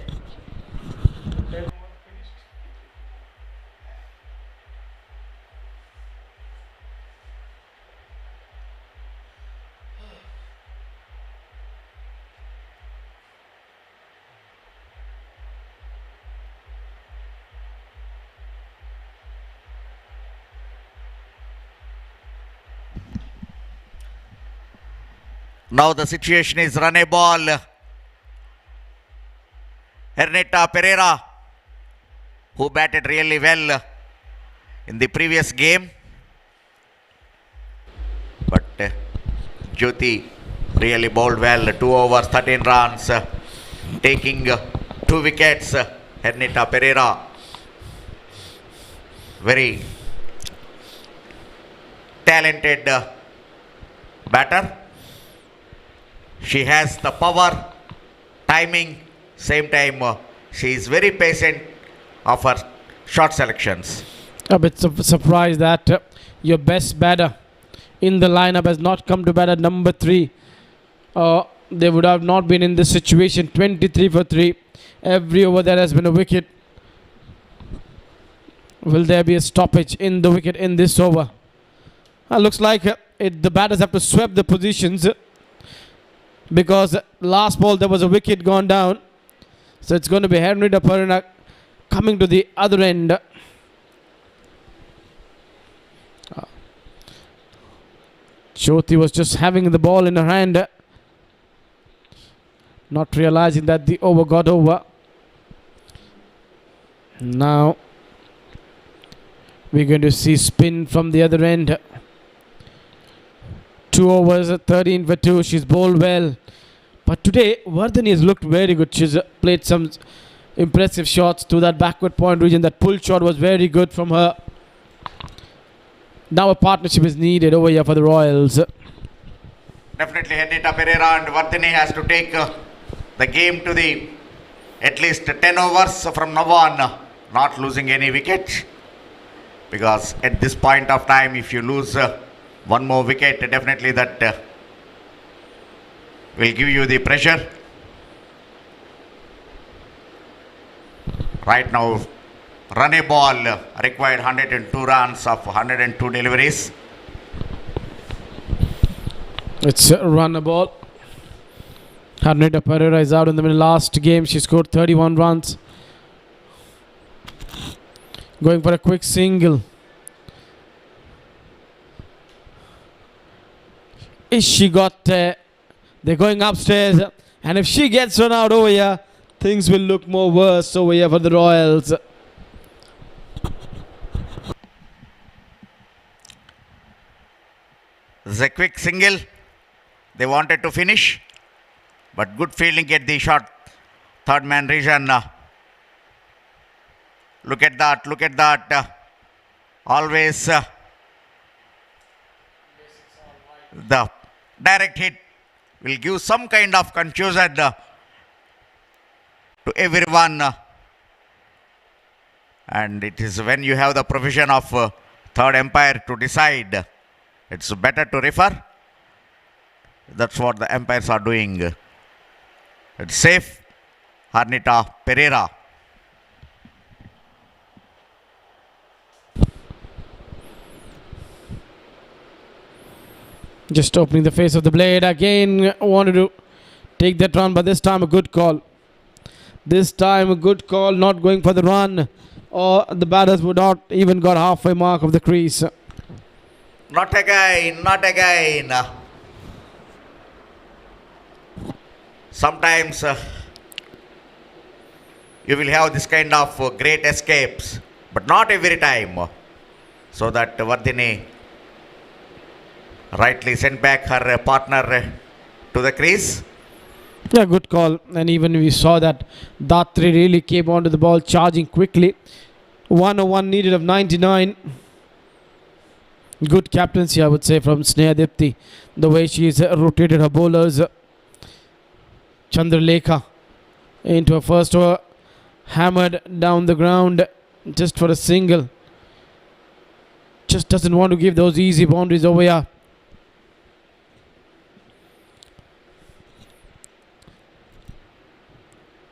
Speaker 8: Now the situation is run a ball. Ernita Pereira, who batted really well in the previous game. But Jyoti really bowled well. 2 overs, 13 runs, taking 2 wickets. Ernita Pereira, very talented batter. She has the power, timing, same time she is very patient of her shot selections.
Speaker 1: A bit surprised that your best batter in the lineup has not come to bat at number 3. They would have not been in this situation. 23 for 3. Every over there has been a wicket. Will there be a stoppage in the wicket in this over? Looks like the batters have to sweep the positions, because last ball there was a wicket gone down. So it's going to be Ernita Pereira coming to the other end. Jyoti was just having the ball in her hand, not realizing that the over got over. Now we're going to see spin from the other end. 2 overs, 13 for 2. She's bowled well. But today, Vardhani has looked very good. She's played some impressive shots to that backward point region. That pull shot was very good from her. Now a partnership is needed over here for the Royals.
Speaker 8: Definitely Ernita Pereira and Vardhani has to take the game to the at least 10 overs from now on, not losing any wicket. Because at this point of time, if you lose one more wicket, definitely that will give you the pressure. Right now, run a ball required 102 runs of 102 deliveries.
Speaker 1: It's a run a ball. Ernita Pereira is out in the last game. She scored 31 runs. Going for a quick single. Is she got there? They're going upstairs. And if she gets run out over here, things will look more worse over here for the Royals.
Speaker 8: This is a quick single. They wanted to finish, but good fielding at the shot. Third man region. Look at that. Look at that. Always the direct hit will give some kind of confusion to everyone. And it is when you have the provision of third umpire to decide, it's better to refer. That's what the umpires are doing. It's safe. Ernita Pereira.
Speaker 1: Just opening the face of the blade again. Wanted to take that run, but this time a good call. This time a good call, not going for the run, or the batters would not even got halfway mark of the crease.
Speaker 8: Not again, not again. Sometimes you will have this kind of great escapes, but not every time. So that Vardhani rightly sent back her partner to the crease.
Speaker 1: Yeah, good call. And even we saw that Datri really came onto the ball, charging quickly. 101 needed of 99. Good captaincy, I would say, from Sneha Dipti. The way she's rotated her bowlers. Chandralekha into her first over. Hammered down the ground just for a single. Just doesn't want to give those easy boundaries over here.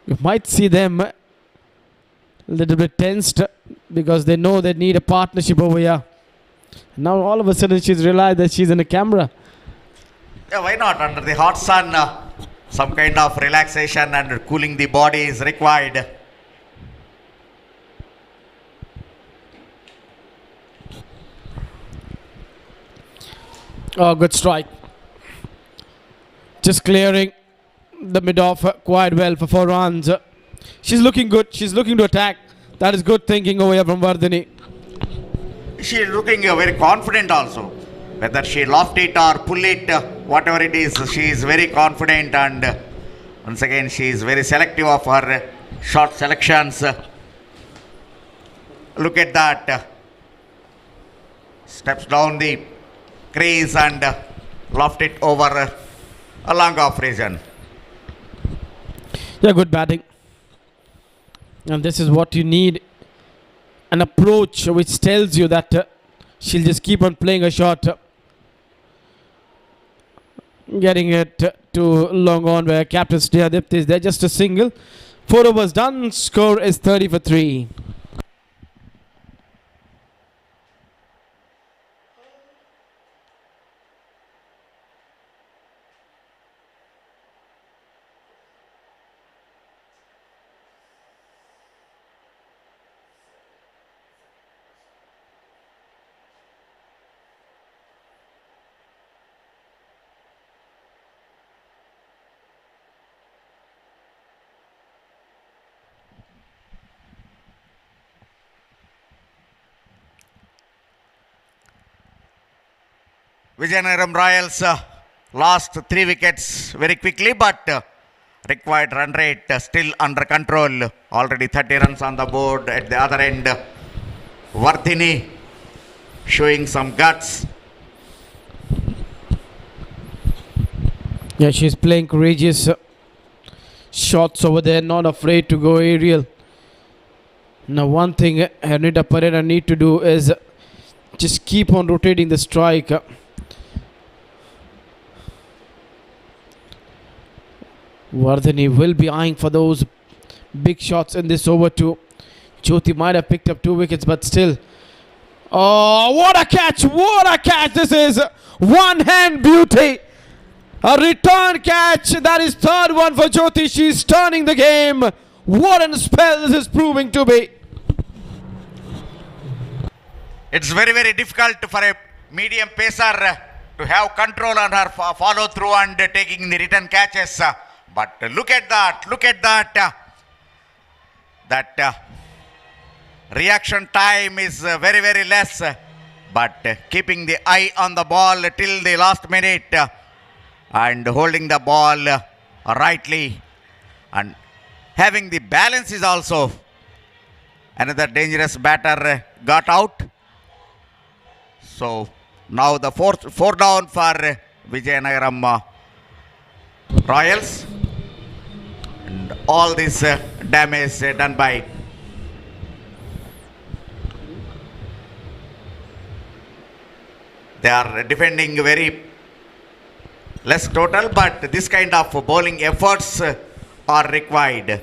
Speaker 1: You might see them a little bit tensed because they know they need a partnership over here. Now all of a sudden she's realized that she's in a camera.
Speaker 8: Yeah, why not? Under the hot sun, some kind of relaxation and cooling the body is required.
Speaker 1: Oh, good strike. Just clearing the mid-off quite well for 4 runs. She's looking good. She's looking to attack. That is good thinking over here from Vardhini.
Speaker 8: She is looking very confident also. Whether she loft it or pull it, whatever it is, she is very confident, and once again she is very selective of her shot selections. Look at that. Steps down the crease and loft it over a long off region.
Speaker 1: Yeah, good batting. And this is what you need. An approach which tells you that she'll just keep on playing a shot. Getting it to long on where Captain Sneha Dipti is there. Just a single. 4 overs done. Score is 30 for 3.
Speaker 8: Vizianagaram Royals lost 3 wickets very quickly, but required run rate still under control. Already 30 runs on the board. At the other end, Vardhini showing some guts.
Speaker 1: Yeah, she's playing courageous shots over there, not afraid to go aerial. Now one thing Hernita Pereira need to do is just keep on rotating the strike. Vardhini will be eyeing for those big shots in this over too. Jyoti might have picked up 2 wickets, but still. Oh, what a catch! What a catch! This is one-hand beauty. A return catch. That is 3rd one for Jyoti. She's turning the game. What a spell this is proving to be.
Speaker 8: It's very, very difficult for a medium pacer to have control on her follow through and taking the return catches. But look at that. Look at that. That reaction time is very, very less. But keeping the eye on the ball till the last minute and holding the ball rightly and having the balance is also another dangerous batter got out. So now the 4 down for Vizianagaram Royals, and all this damage done by they are defending very less total, but this kind of bowling efforts are required.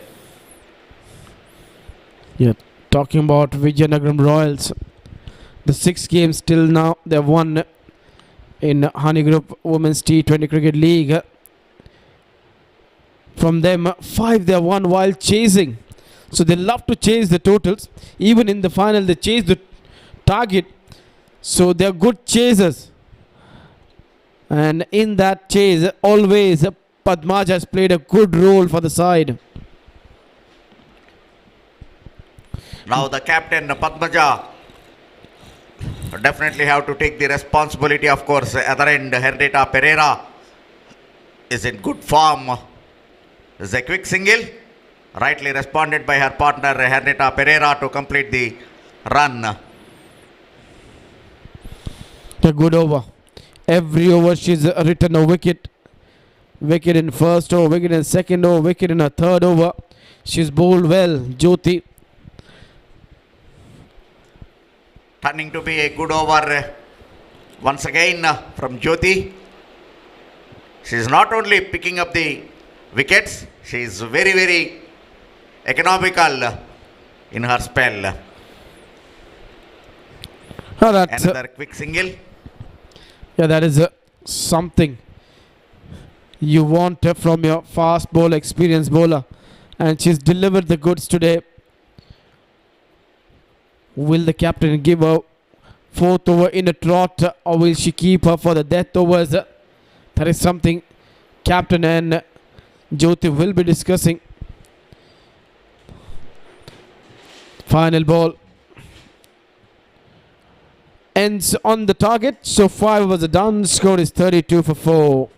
Speaker 1: Yeah, talking about Vizianagaram Royals, the 6 games till now they've won in Honey Group Women's T20 Cricket League. From them, 5 they won while chasing. So they love to chase the totals. Even in the final, they chase the target. So they're good chasers. And in that chase, always Padmaj has played a good role for the side.
Speaker 8: Now the captain Padmaja definitely have to take the responsibility. Of course, other end Hernita Pereira is in good form. This is a quick single, rightly responded by her partner Hernita Pereira to complete the run.
Speaker 1: A good over. Every over she's written a wicket. Wicket in first over, wicket in second over, wicket in a third over. She's bowled well, Jyoti.
Speaker 8: Turning to be a good over once again from Jyoti. She is not only picking up the wickets, she is very, very economical in her spell.
Speaker 1: Oh, that's
Speaker 8: another quick single.
Speaker 1: Yeah, that is something you want from your fast bowler, experienced bowler. And she's delivered the goods today. Will the captain give her fourth over in a trot, or will she keep her for the death overs? That is something captain and Jyoti will be discussing. Final ball ends on the target. So 5 overs are done. Score is 32 for 4.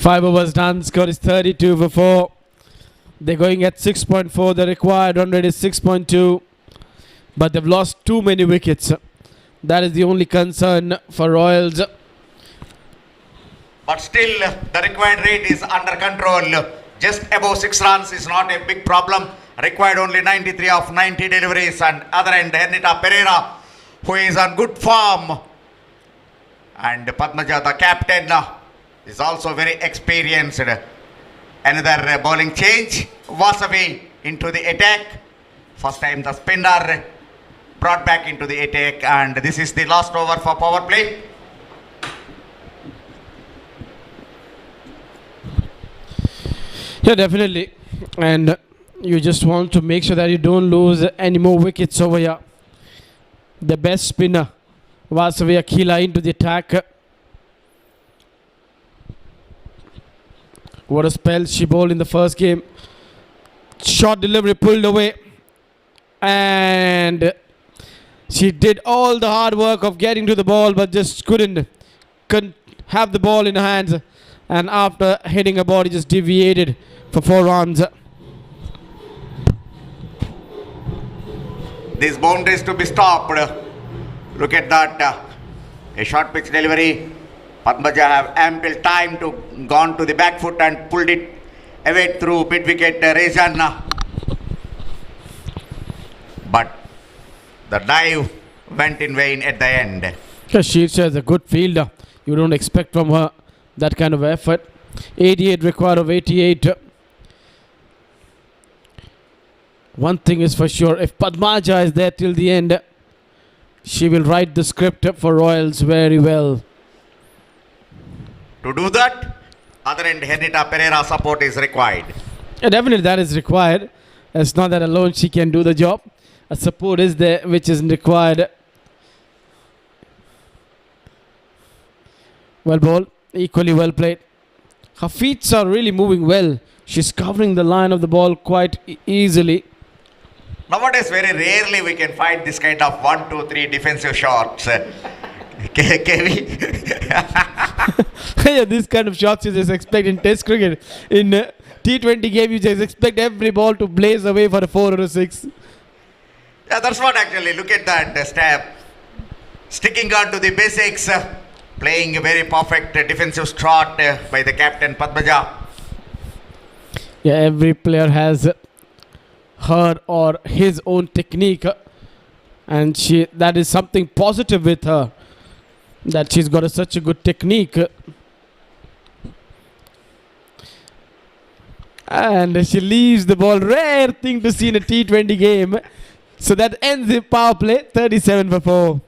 Speaker 1: Five overs done. Score is 32 for 4. They're going at 6.4. The required run rate is 6.2. But they've lost too many wickets. That is the only concern for Royals.
Speaker 8: But still, the required rate is under control. Just above 6 runs is not a big problem. Required only 93 of 90 deliveries. And other end, Hernita Pereira, who is on good form. And Padmaja, the captain, is also very experienced. Another bowling change. Vasavi into the attack. First time the spinner brought back into the attack. And this is the last over for power play.
Speaker 1: Yeah, definitely. And you just want to make sure that you don't lose any more wickets over here. The best spinner, Vasavi Akila, into the attack. What a spell she bowled in the first game. Short delivery pulled away. And she did all the hard work of getting to the ball, but just couldn't have the ball in her hands. And after hitting a ball, just deviated for 4 runs.
Speaker 8: These boundaries to be stopped. Look at that. A short pitch delivery. Padmaja have ample time to gone to the back foot and pulled it away through mid wicket Rezan. But the dive went in vain at the end.
Speaker 1: Shersha is a good fielder. You don't expect from her that kind of effort. 88 required of 88. One thing is for sure, if Padmaja is there till the end, she will write the script for Royals very well.
Speaker 8: To do that, other end Hernita Pereira support is required.
Speaker 1: Yeah, definitely that is required. It's not that alone she can do the job. A support is there which is required. Well bowled, equally well played. Her feet are really moving well. She's covering the line of the ball quite easily.
Speaker 8: Nowadays, very rarely we can find this kind of 1, 2, 3 defensive shots.
Speaker 1: Yeah, this kind of shots you just expect in Test cricket. In T20 game, you just expect every ball to blaze away for a 4 or a 6.
Speaker 8: Yeah, that's what actually. Look at that step. Sticking on to the basics. Playing a very perfect defensive strut by the captain Padmaja.
Speaker 1: Yeah, every player has her or his own technique. And that is something positive with her. That she's got such a good technique. And she leaves the ball. Rare thing to see in a T20 game. So that ends the power play. 37 for 4.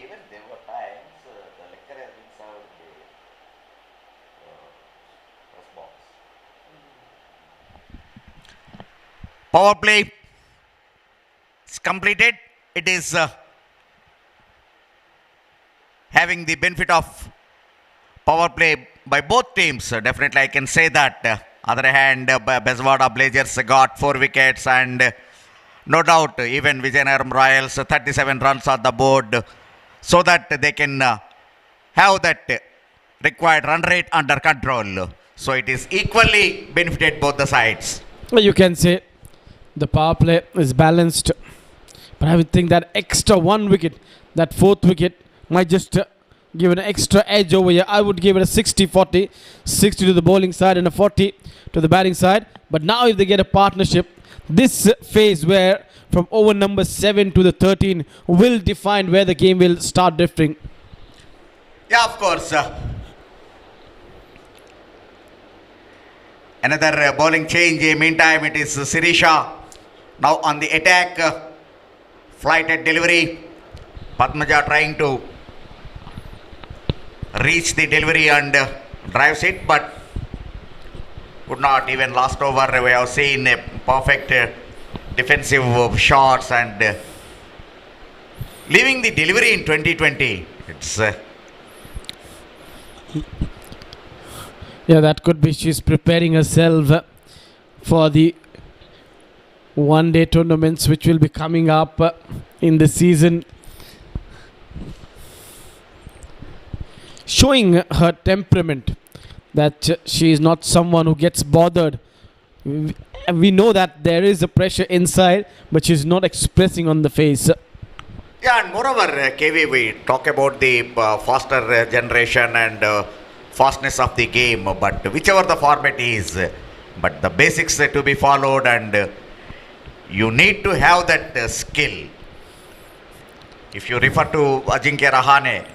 Speaker 8: even there were times the liquor has been served in the press box. Power play is completed. It is having the benefit of power play by both teams. Definitely I can say that. Other hand, Bezawada-Blazers got 4 wickets, and no doubt even Vizianagaram-Royals 37 runs on the board, so that they can have that required run rate under control. So it is equally benefited both the sides.
Speaker 1: Well, you can say the power play is balanced, but I would think that extra 1 wicket, that 4th wicket, might just give an extra edge over here. I would give it a 60-40, 60 to the bowling side and a 40 to the batting side. But now if they get a partnership, this phase where from over number 7 to the 13 will define where the game will start drifting.
Speaker 8: Yeah, of course. Another bowling change. Meantime, it is Sirisha now on the attack. Flighted delivery. Padmaja trying to reach the delivery and drives it, but could not. Even last over we have seen a perfect defensive shots, and leaving the delivery in 2020. It's
Speaker 1: yeah, that could be she's preparing herself for the one-day tournaments which will be coming up in the season. Showing her temperament, that she is not someone who gets bothered. We know that there is a pressure inside, but she's not expressing on the face.
Speaker 8: yeah, and moreover, KV, we talk about the faster generation and fastness of the game, but whichever the format is, but the basics to be followed, and you need to have that skill. If you refer to Ajinkya Rahane,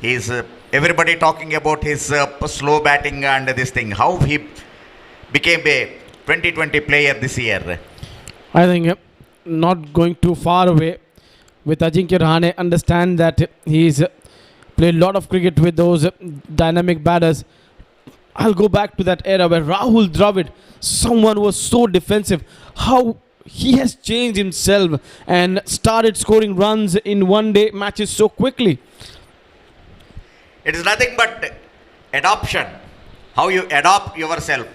Speaker 8: he's everybody talking about his slow batting and this thing, how he became a 2020 player this year.
Speaker 1: I think not going too far away with Ajinkya Rahane, understand that he's played a lot of cricket with those dynamic batters. I'll go back to that era where Rahul Dravid, someone who was so defensive, how he has changed himself and started scoring runs in one-day matches so quickly.
Speaker 8: It is nothing but adoption. How you adopt yourself.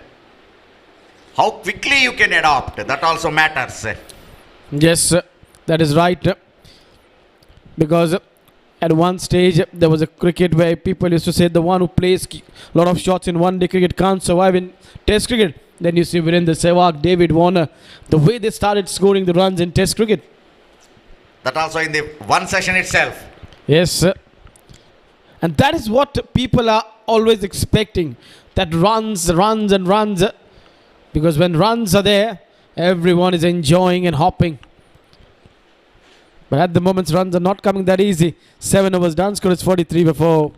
Speaker 8: How quickly you can adopt. That also matters.
Speaker 1: Yes, that is right. Because at one stage there was a cricket where people used to say the one who plays a lot of shots in one-day cricket can't survive in Test cricket. Then you see Virendra Sehwag, David Warner, the way they started scoring the runs in Test cricket.
Speaker 8: That also in the one session itself.
Speaker 1: Yes, and that is what people are always expecting. That runs. Because when runs are there, everyone is enjoying and hopping. But at the moment, runs are not coming that easy. 7 overs done, score is 43 before.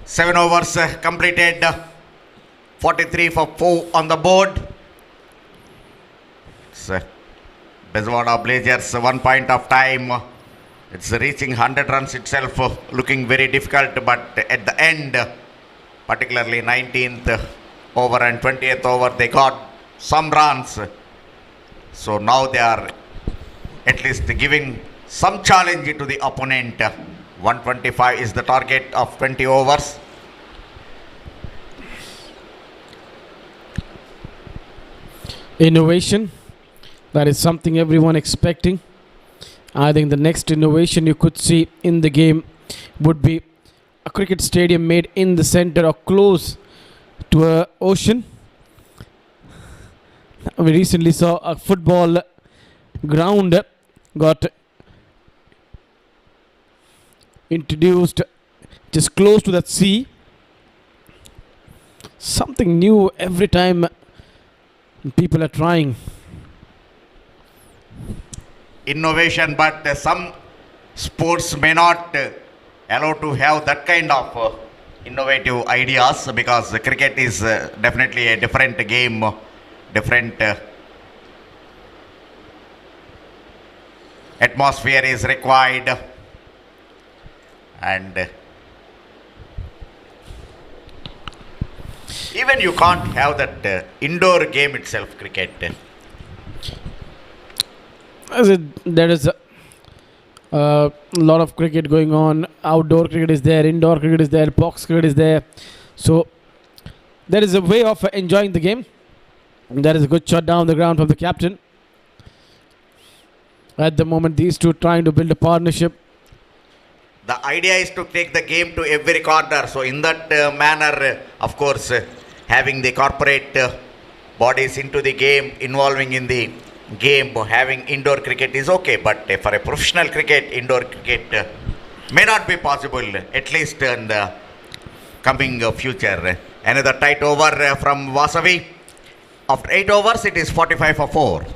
Speaker 8: Seven overs completed. 43 for 4 on the board. It's Bezawada-Blazers 1 point of time. It's reaching 100 runs itself, looking very difficult, but at the end, particularly 19th over and 20th over, they got some runs. So now they are at least giving some challenge to the opponent. 125 is the target of 20 overs.
Speaker 1: Innovation. That is something everyone expecting. I think the next innovation you could see in the game would be a cricket stadium made in the center or close to a ocean. We recently saw a football ground got introduced just close to that sea. Something new every time people are trying.
Speaker 8: Innovation, but some sports may not allow to have that kind of innovative ideas, because cricket is definitely a different game, different atmosphere is required, and even you can't have that indoor game itself, cricket.
Speaker 1: There is a lot of cricket going on. Outdoor cricket is there, indoor cricket is there, box cricket is there. So there is a way of enjoying the game. There is a good shot down the ground from the captain. At the moment, these two trying to build a partnership.
Speaker 8: The idea is to take the game to every corner. So in that manner, of course, having the corporate bodies into the game, involving in the game, having indoor cricket is okay. But for a professional cricket, indoor cricket may not be possible, at least in the coming future. Another tight over from Vasavi. After 8 overs, it is 45 for 4.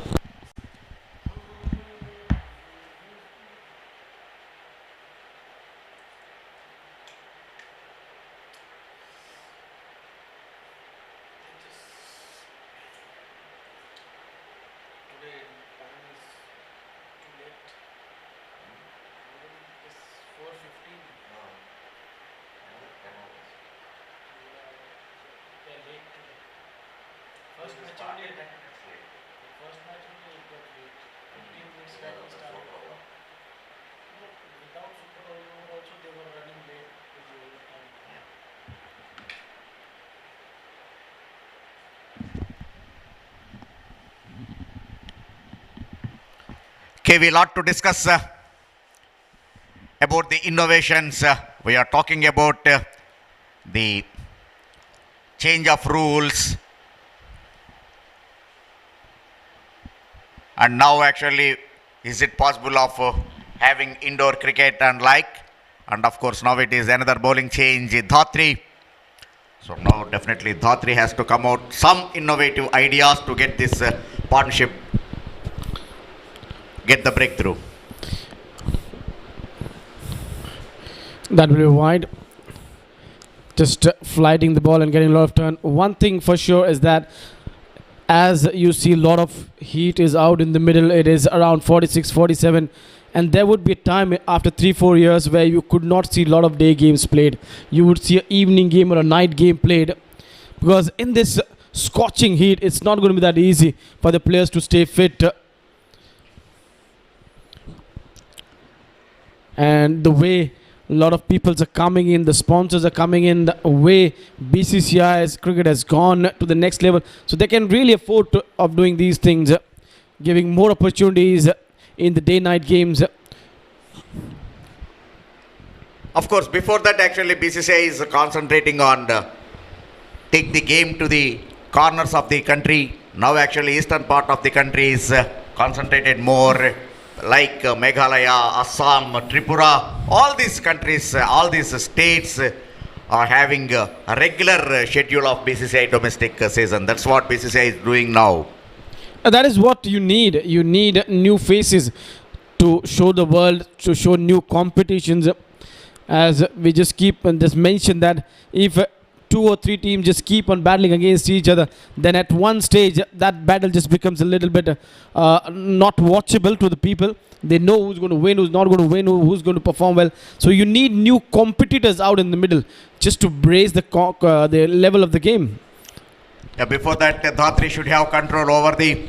Speaker 8: Okay, we lot to discuss about the innovations. We are talking about the change of rules, and now actually is it possible of having indoor cricket and like, and of course now it is another bowling change, Dhatri. So now definitely Dhatri has to come out some innovative ideas to get this partnership, get the breakthrough.
Speaker 1: That will be wide. Just flighting the ball and getting a lot of turn. One thing for sure is that as you see a lot of heat is out in the middle, it is around 46, 47, and there would be a time after 3-4 years where you could not see a lot of day games played. You would see an evening game or a night game played, because in this scorching heat it's not going to be that easy for the players to stay fit. And the way a lot of people are coming in, the sponsors are coming in, the way BCCI's cricket has gone to the next level, so they can really afford of doing these things, giving more opportunities in the day-night games.
Speaker 8: Of course, before that actually BCCI is concentrating on take the game to the corners of the country. Now actually eastern part of the country is concentrated more, like Meghalaya, Assam, Tripura. All these countries, all these states are having a regular schedule of BCCI domestic season. That's what BCCI is doing now.
Speaker 1: That is what you need. You need new faces to show the world, to show new competitions. As we just keep and just mention that if 2 or 3 teams just keep on battling against each other, then at one stage that battle just becomes a little bit not watchable to the people. They know who's going to win, who's not going to win, who's going to perform well. So you need new competitors out in the middle just to raise the level of the game.
Speaker 8: Yeah, before that, Dhatri should have control over the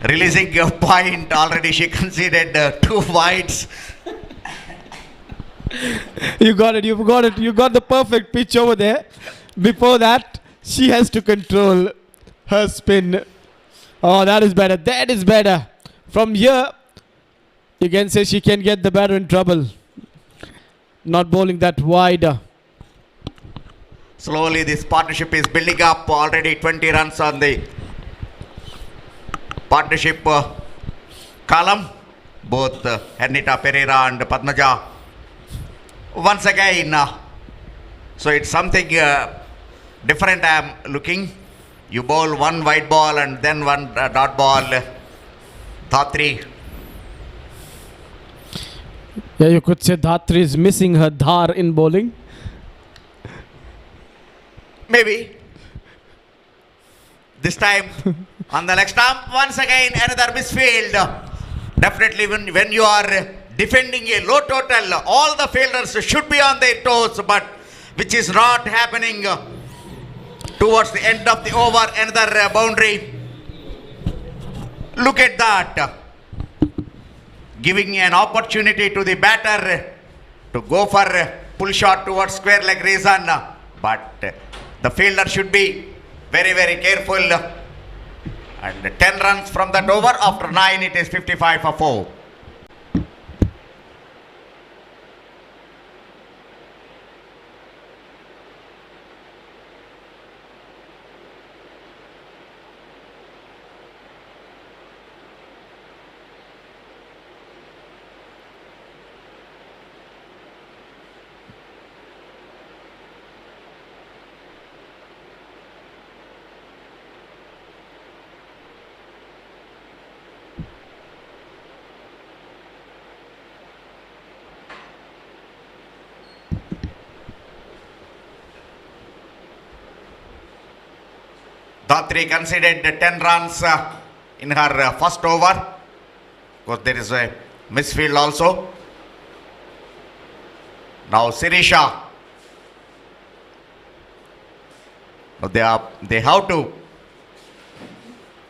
Speaker 8: releasing point. Already she conceded 2 wides.
Speaker 1: You got it. You got the perfect pitch over there. Before that, she has to control her spin. Oh, that is better. That is better. From here, you can say she can get the batter in trouble. Not bowling that wide.
Speaker 8: Slowly this partnership is building up. Already 20 runs on the partnership column. Both Hernita Pereira and Padmaja. Once again, so it's something different I am looking. You bowl one wide ball and then one dot ball. Dhatri.
Speaker 1: Yeah, you could say Dhatri is missing her dhar in bowling.
Speaker 8: Maybe. This time on the leg stump, once again another misfield. Definitely when you are defending a low total, all the fielders should be on their toes, but which is not happening. Towards the end of the over, another boundary. Look at that. Giving an opportunity to the batter to go for pull shot towards square leg reason. But the fielder should be very, very careful. And 10 runs from that over. After 9, it is 55 for 4. Dhatri conceded 10 runs in her first over. Because there is a misfield also. Now Sirisha. They have to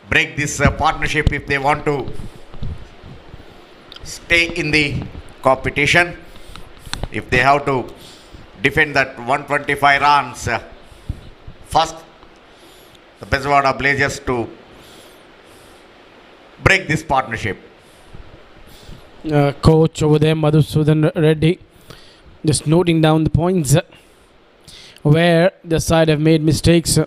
Speaker 8: break this partnership if they want to stay in the competition. If they have to defend that 125 runs. First, the Bezawada-Blazers to break this partnership.
Speaker 1: Coach over there, Madhusudan Reddy, just noting down the points where the side have made mistakes.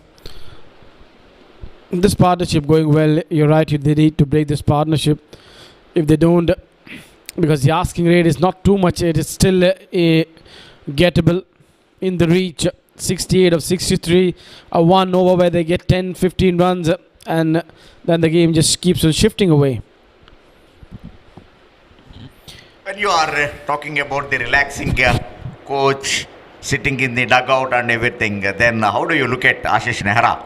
Speaker 1: This partnership going well. You're right, they need to break this partnership. If they don't, because the asking rate is not too much, it is still a gettable in the reach. 68 of 63, a 1 over where they get 10-15 runs, and then the game just keeps on shifting away.
Speaker 8: When you are talking about the relaxing coach sitting in the dugout and everything, then how do you look at Ashish Nehra?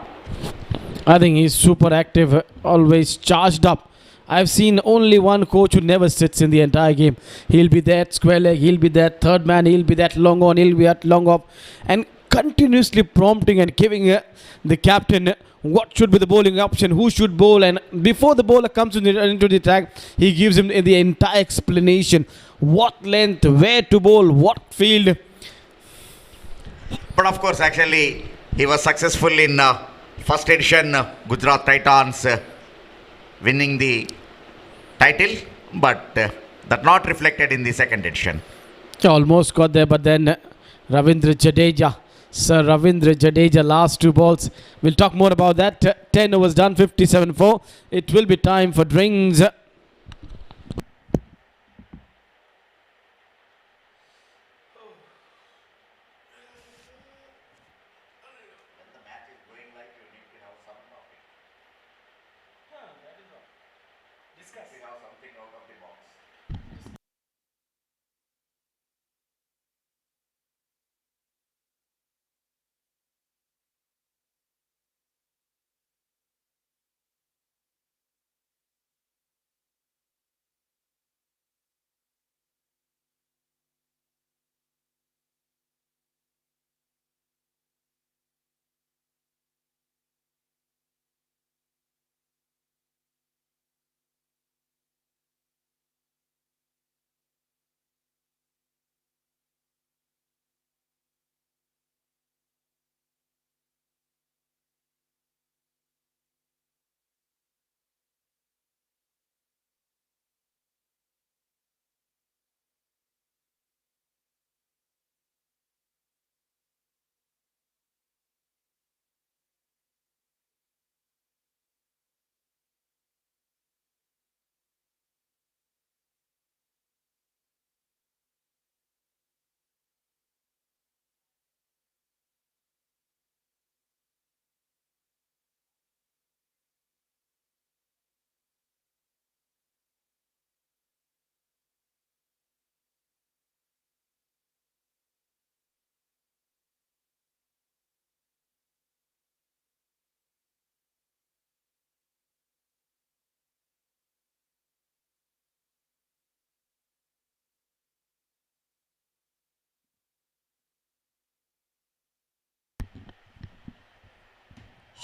Speaker 1: I think he's super active, always charged up. I've seen only one coach who never sits in the entire game. He'll be that square leg, he'll be that third man, he'll be that long on, he'll be that long off, and continuously prompting and giving the captain what should be the bowling option, who should bowl, and before the bowler comes into the track, he gives him the entire explanation, what length, where to bowl, what field.
Speaker 8: But of course, actually, he was successful in first edition Gujarat Titans winning the title, but that not reflected in the second edition.
Speaker 1: Almost got there, but then Ravindra Jadeja, Sir Ravindra Jadeja, last 2 balls. We'll talk more about that. 10 overs done, 57-4. It will be time for drinks.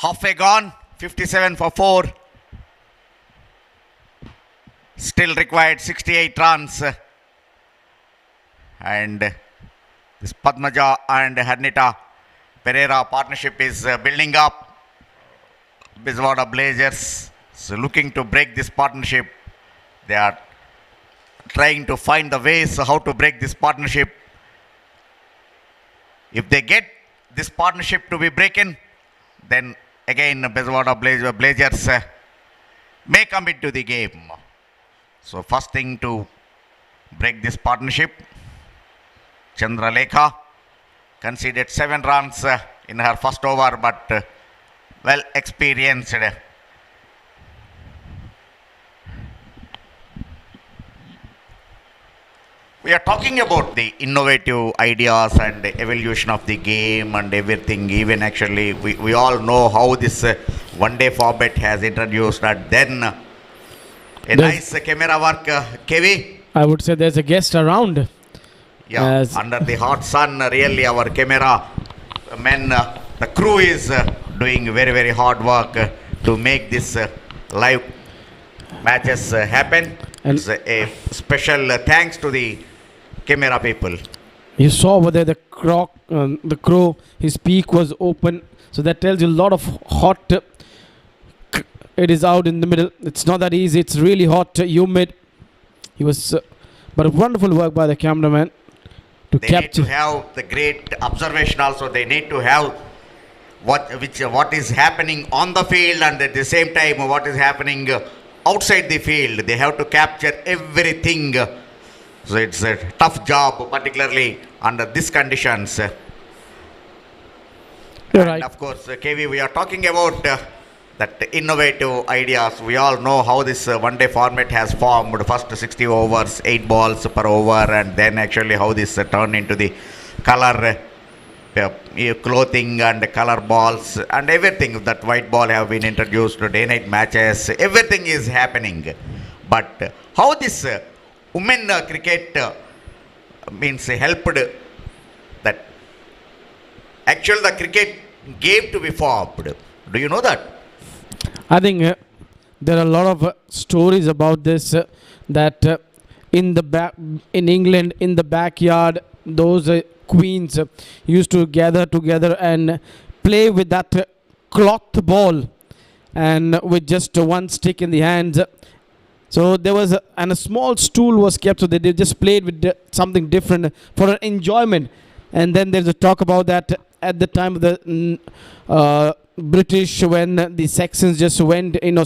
Speaker 8: Halfway gone, 57 for 4. Still required 68 runs. And this Padmaja and Hernita Pereira partnership is building up. Bezawada-Blazers is looking to break this partnership. They are trying to find the ways how to break this partnership. If they get this partnership to be broken, then again Bezawada-Blazers may come into the game. So first thing to break this partnership, Chandralekha conceded 7 runs in her first over, but well experienced. We are talking about the innovative ideas and the evolution of the game and everything. Even actually, we all know how this one-day format has introduced, and then nice camera work, Kevi.
Speaker 1: I would say there's a guest around.
Speaker 8: Yeah, under the hot sun, really our camera men, the crew is doing very, very hard work to make this live matches happen.
Speaker 1: And
Speaker 8: it's a special thanks to the camera people.
Speaker 1: You saw over there the crow, his beak was open. So that tells you a lot of hot. It is out in the middle. It's not that easy. It's really hot, humid. He was, but a wonderful work by the cameraman.
Speaker 8: They need to have the great observation also. They need to have what is happening on the field, and at the same time what is happening outside the field. They have to capture everything. So it's a tough job, particularly under these conditions.
Speaker 1: You're right.
Speaker 8: Of course, KV, we are talking about that innovative ideas. We all know how this one-day format has formed. First 60 overs, 8 balls per over, and then actually how this turned into the color clothing and color balls and everything. That white ball have been introduced to day-night matches. Everything is happening. But how this women cricket means helped that actually the cricket game to be formed. Do you know that?
Speaker 1: I think there are a lot of stories about this that in England, in the backyard, those queens used to gather together and play with that cloth ball and with just one stick in the hands. So there was and a small stool was kept, so they just played with something different for an enjoyment. And then there's a talk about that at the time of the British, when the Saxons just went in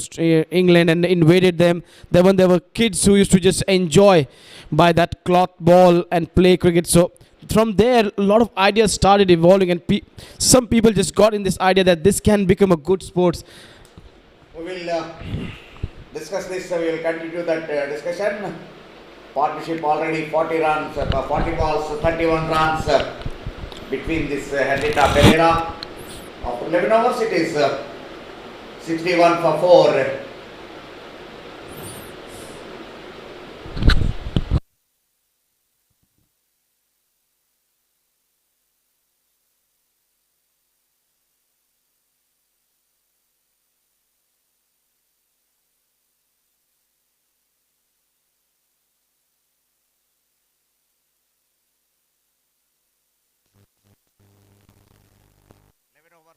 Speaker 1: England and invaded them. Then when there were kids who used to just enjoy by that cloth ball and play cricket. So from there, a lot of ideas started evolving, and some people just got in this idea that this can become a good sport.
Speaker 8: We will discuss this. We will continue that discussion. Partnership already 40 runs, 40 balls, 31 runs between this Hernita Pereira. After 11 overs, it is 61 for 4.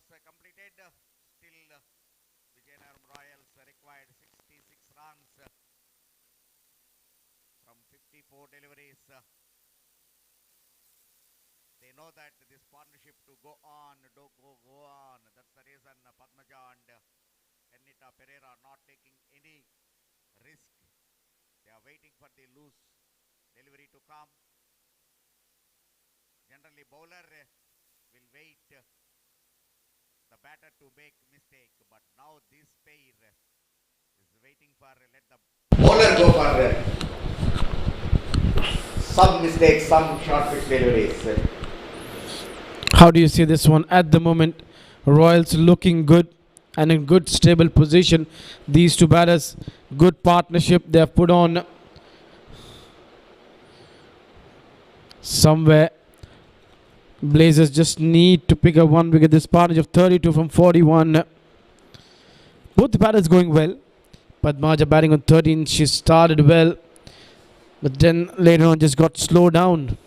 Speaker 8: Completed. Still Vizianagaram-Royals required 66 runs from 54 deliveries. They know that this partnership to go on. That's the reason Padmaja and Hernita Pereira not taking any risk. They are waiting for the loose delivery to come. Generally bowler will wait the batter to make mistake, but now this pair is waiting for let the bowler go for some mistakes, some short pitch deliveries.
Speaker 1: How do you see this one at the moment? Royals looking good and in good stable position. These two batters, good partnership they have put on. Somewhere Blazers just need to pick up one wicket. This partnership of 32 from 41. Both the batters going well. Padmaja batting on 13. She started well, but then later on just got slowed down.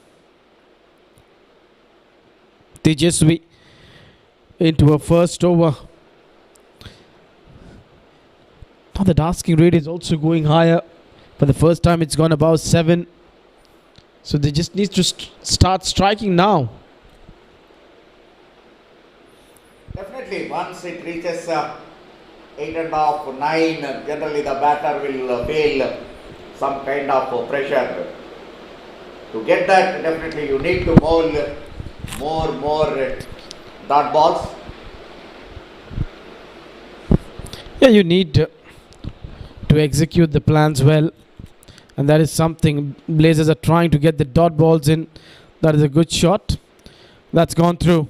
Speaker 1: Tejasvi into her first over. Now the asking rate is also going higher. For the first time it's gone above 7. So they just need to start striking now.
Speaker 8: Definitely, once it reaches 8.5, 9, generally the batter will feel some kind of pressure. To get that, definitely you need to bowl more dot balls.
Speaker 1: Yeah, you need to execute the plans well, and that is something Blazers are trying to get the dot balls in. That is a good shot. That's gone through.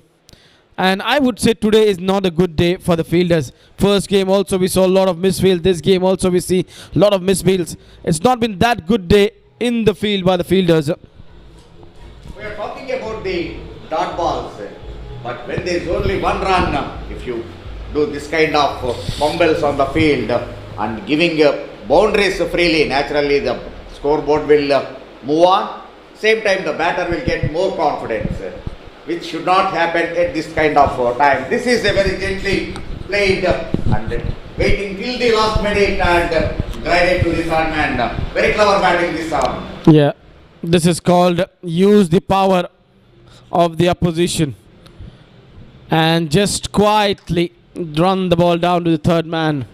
Speaker 1: And I would say today is not a good day for the fielders. First game also we saw a lot of misfield. This game also we see a lot of misfields. It's not been that good day in the field by the fielders.
Speaker 8: We are talking about the dot balls, but when there is only one run, if you do this kind of fumbles on the field and giving boundaries freely, naturally the scoreboard will move on. Same time the batter will get more confidence, which should not happen at this kind of time. This is a very gently played and waiting till the last minute and guided to the third man. Very clever batting this arm.
Speaker 1: Yeah, this is called use the power of the opposition and just quietly run the ball down to the third man.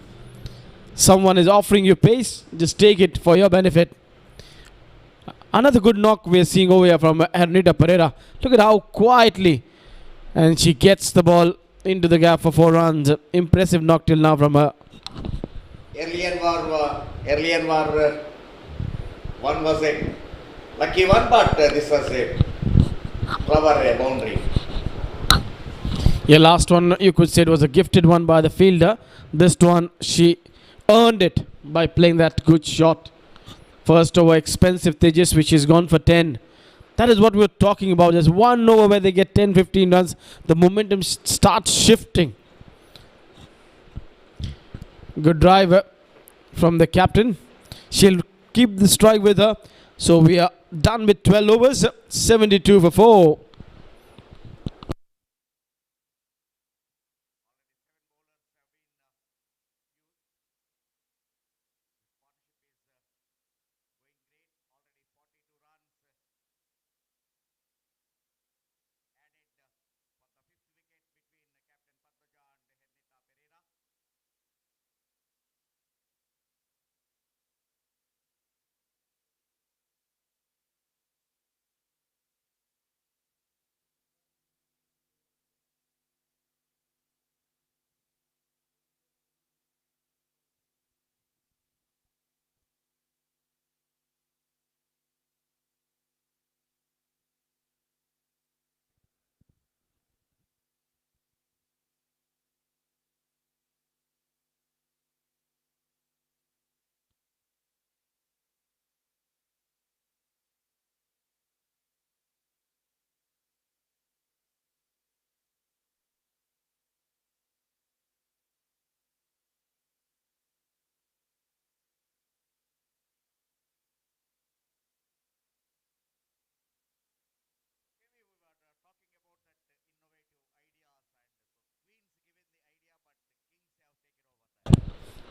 Speaker 1: Someone is offering you pace, just take it for your benefit. Another good knock we are seeing over here from Ernita Pereira. Look at how quietly, and she gets the ball into the gap for 4 runs. Impressive knock till now from her.
Speaker 8: Earlier one was a lucky one, but this was a clever boundary.
Speaker 1: Yeah, last one you could say it was a gifted one by the fielder. This one she earned it by playing that good shot. First over expensive Tejas, which is gone for 10. That is what we're talking about. There's one over where they get 10-15 runs. The momentum starts shifting. Good drive from the captain. She'll keep the strike with her. So we are done with 12 overs. 72 for 4.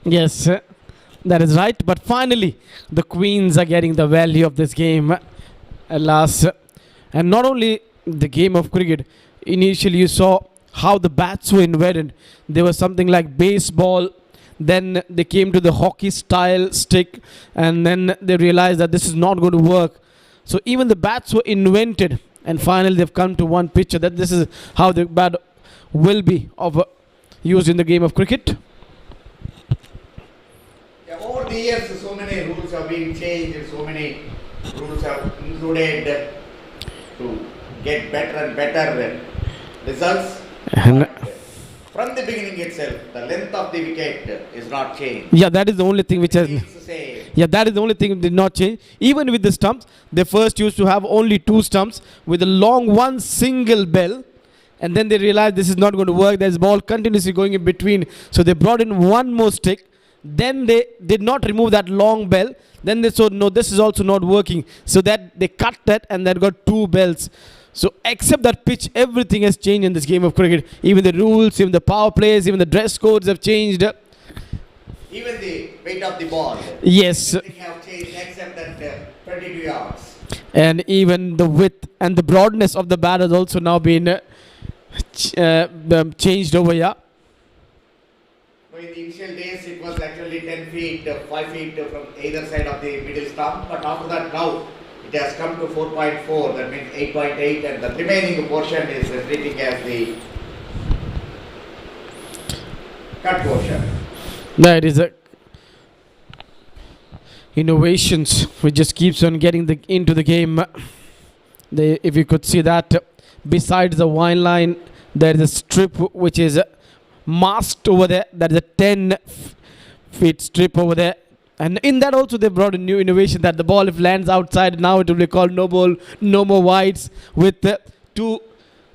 Speaker 1: Yes, that is right. But finally, the Queens are getting the value of this game at last. And not only the game of cricket, initially you saw how the bats were invented. There was something like baseball. Then they came to the hockey style stick. And then they realized that this is not going to work. So even the bats were invented. And finally they've come to one picture that this is how the bat will be used in the game of cricket.
Speaker 8: Over the years, so many rules have been changed, so many rules have included to get better and better results. From the beginning itself, the length of the wicket is not changed.
Speaker 1: Yeah, that is the only thing which has. Yeah, that is the only thing that did not change. Even with the stumps, they first used to have only 2 stumps with a long one single bell, and then they realized this is not going to work. There's ball continuously going in between. So they brought in one more stick. Then they did not remove that long bell. Then they saw, no, this is also not working. So that they cut that and then got two bells. So except that pitch, everything has changed in this game of cricket. Even the rules, even the power plays, even the dress codes have changed.
Speaker 8: Even the weight of the ball.
Speaker 1: Yes.
Speaker 8: Everything have changed except that 22 yards.
Speaker 1: And even the width and the broadness of the bat has also now been changed over here.
Speaker 8: So in the initial days, it was actually 10 feet, 5 feet from either side of the middle stump. But after that, now it has come to 4.4. That means 8.8, and the remaining portion is treating as the cut portion.
Speaker 1: That is a innovations which just keeps on getting into the game. If you could see that, besides the wine line, there is a strip which is masked over there. That is a 10-feet strip over there. And in that also they brought a new innovation that the ball, if lands outside, now it will be called no ball, no more wides. With two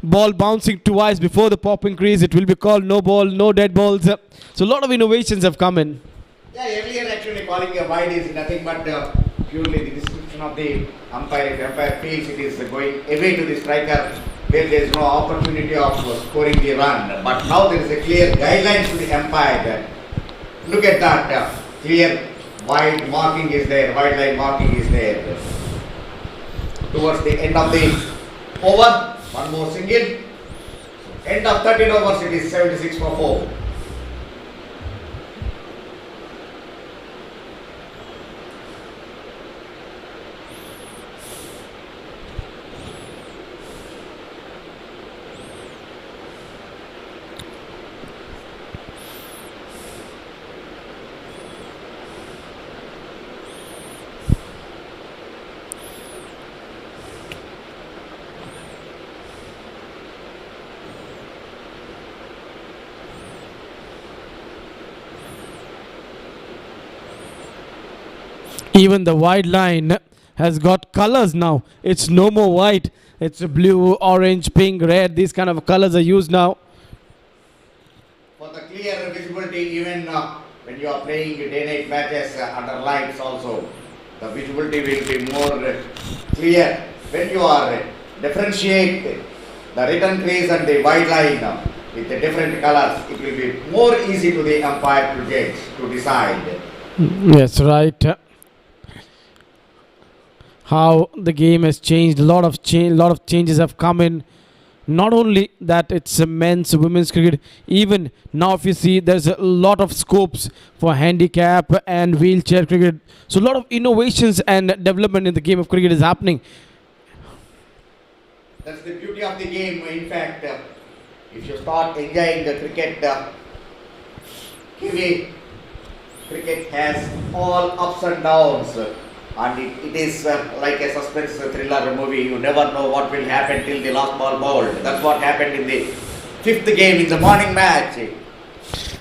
Speaker 1: ball bouncing twice before the popping crease, it will be called no ball, no dead balls. So a lot of innovations have come in.
Speaker 8: Yeah, earlier actually calling a wide is nothing but purely the description of the umpire. If the umpire feels it is going away to the striker, where there is no opportunity of scoring the run. But now there is a clear guidelines to the umpire. Look at that, clear wide marking is there, wide line marking is there. Towards the end of the over, one more single. End of 13 overs, it is 76 for 4.
Speaker 1: Even the wide line has got colors now. It's no more white. It's blue, orange, pink, red. These kind of colors are used now.
Speaker 8: For the clear visibility, even when you are playing day-night matches under lights also, the visibility will be more clear. When you are differentiate the written crease and the wide line with the different colors, it will be more easy to the umpire to judge, to decide.
Speaker 1: Yes, right. How the game has changed. A lot of changes have come in. Not only that, it's men's, women's cricket. Even now, if you see, there's a lot of scopes for handicap and wheelchair cricket. So a lot of innovations and development in the game of cricket is happening.
Speaker 8: That's the beauty of the game. In fact, if you start enjoying the cricket, Kiwi cricket has all ups and downs. And it is like a suspense thriller movie. You never know what will happen till the last ball bowled. That's what happened in the 5th game in the morning match.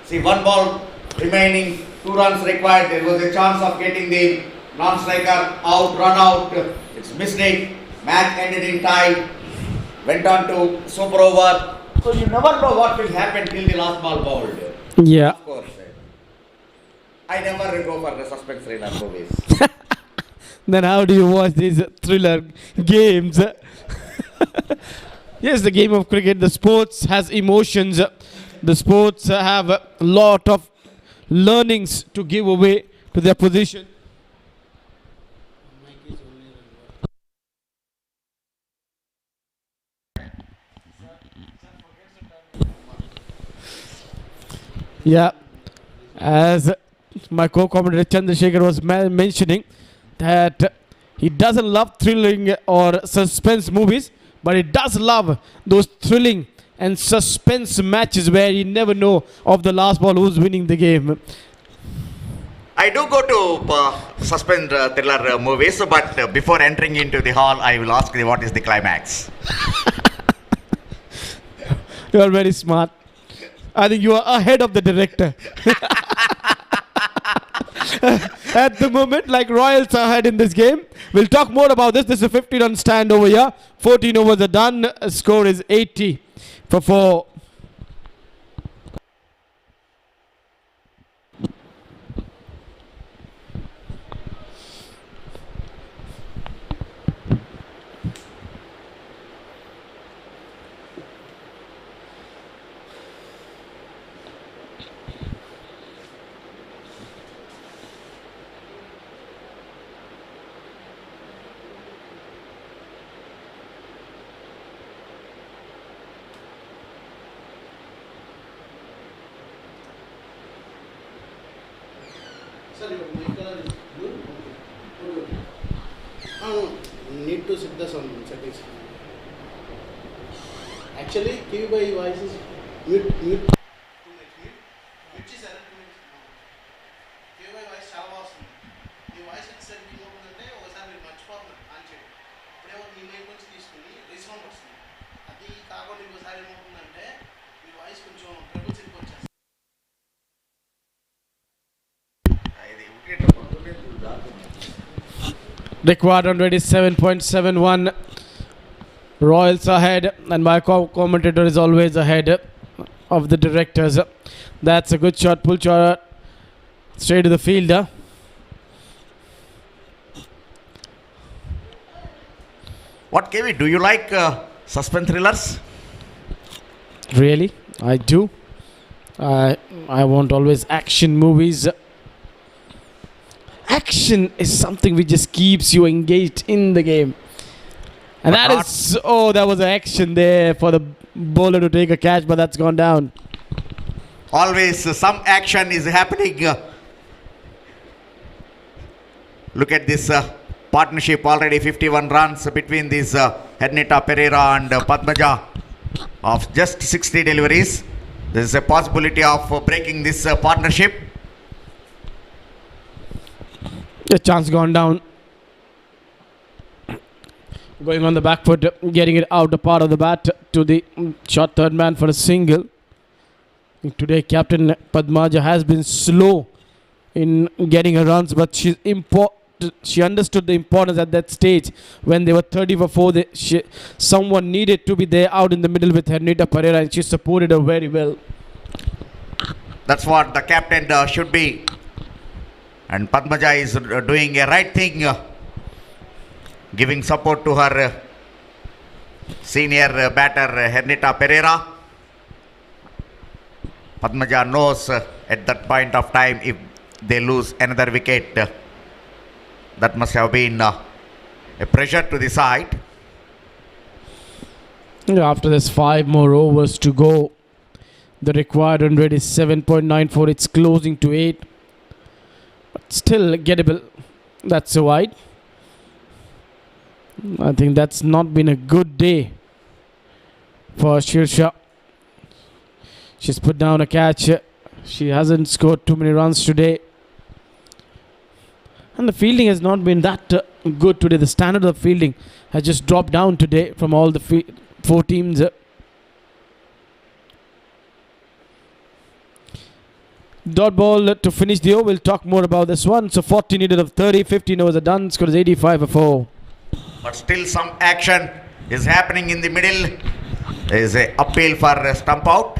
Speaker 8: See, 1 ball remaining, 2 runs required. There was a chance of getting the non-striker out, run out. It's mistake. Match ended in tie. Went on to super over. So you never know what will happen till the last ball bowled.
Speaker 1: Yeah.
Speaker 8: Of course. I never go for the suspense thriller movies.
Speaker 1: Then how do you watch these thriller games? Yes, the game of cricket, the sports has emotions. The sports have a lot of learnings to give away to their position. Yeah, as my co-commentator Chandrasekhar was mentioning, that he doesn't love thrilling or suspense movies, but he does love those thrilling and suspense matches where you never know of the last ball who's winning the game.
Speaker 8: I do go to suspense thriller movies, but before entering into the hall, I will ask you what is the climax.
Speaker 1: You are very smart. I think you are ahead of the director. At the moment, like Royals are ahead in this game. We'll talk more about this. This is a 50-run stand over here. 14 overs are done. Score is 80. for 4.
Speaker 10: Need to set the sound settings. Actually, TV by voice is mute. Which is TV by voice చాలా వస్తుంది. ఈ voice except ఏమవుతుందంటే ఒకసారి మీరు మర్చిపోతున్నారు on చేయడం. ఇప్పుడే మీ mail నుంచి తీసుకుని రిసౌండ్ వస్తుంది. అది కాకుండా ఇంకోసారి ఏమవుతుందంటే మీ వాయిస్ కొంచెం ట్రబుల్ సింక్ వచ్చేస్తుంది.
Speaker 1: Required 127.71. Royals ahead, and my commentator is always ahead of the directors. That's a good shot, pull shot straight to the fielder.
Speaker 8: What, KV, do you like suspense thrillers?
Speaker 1: Really, I do. I want always action movies. Action is something which just keeps you engaged in the game. And that is, that was an action there for the bowler to take a catch, but that's gone down.
Speaker 8: Always some action is happening. Look at this partnership, already 51 runs between these Hernita Pereira and Padmaja of just 60 deliveries. There is a possibility of breaking this partnership.
Speaker 1: A chance gone down. Going on the back foot, getting it out the part of the bat to the short third man for a single. Today, Captain Padmaja has been slow in getting her runs, but she understood the importance at that stage when they were 30 for 4. Someone needed to be there out in the middle with Hernita Pereira, and she supported her very well.
Speaker 8: That's what the captain should be. And Padmaja is doing a right thing, giving support to her senior batter Hernita Pereira. Padmaja knows at that point of time if they lose another wicket, that must have been a pressure to the side.
Speaker 1: After this 5 more overs to go, the required run rate is 7.94. It's closing to 8. But still gettable. That's a wide. I think that's not been a good day for Shirsha. She's put down a catch. She hasn't scored too many runs today. And the fielding has not been that good today. The standard of fielding has just dropped down today from all the 4 teams. Dot ball to finish the over. We'll talk more about this one. So 40 needed of 30, 15 overs are done. Score is 85 for 4.
Speaker 8: But still some action is happening in the middle. There is a appeal for a stump out.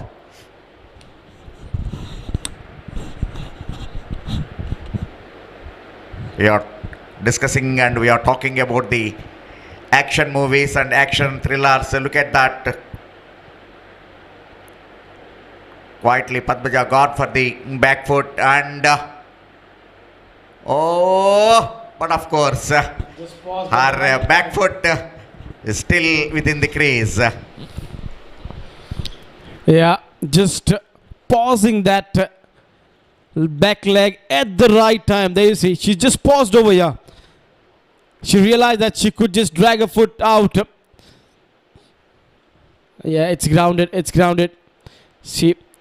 Speaker 8: We are discussing and we are talking about the action movies and action thrillers. Look at that. Quietly Padmaja got for the back foot and but of course her back foot is still within the crease.
Speaker 1: Yeah, just pausing that back leg at the right time. There you see, she just paused over here. She realized that she could just drag her foot out. Yeah, it's grounded.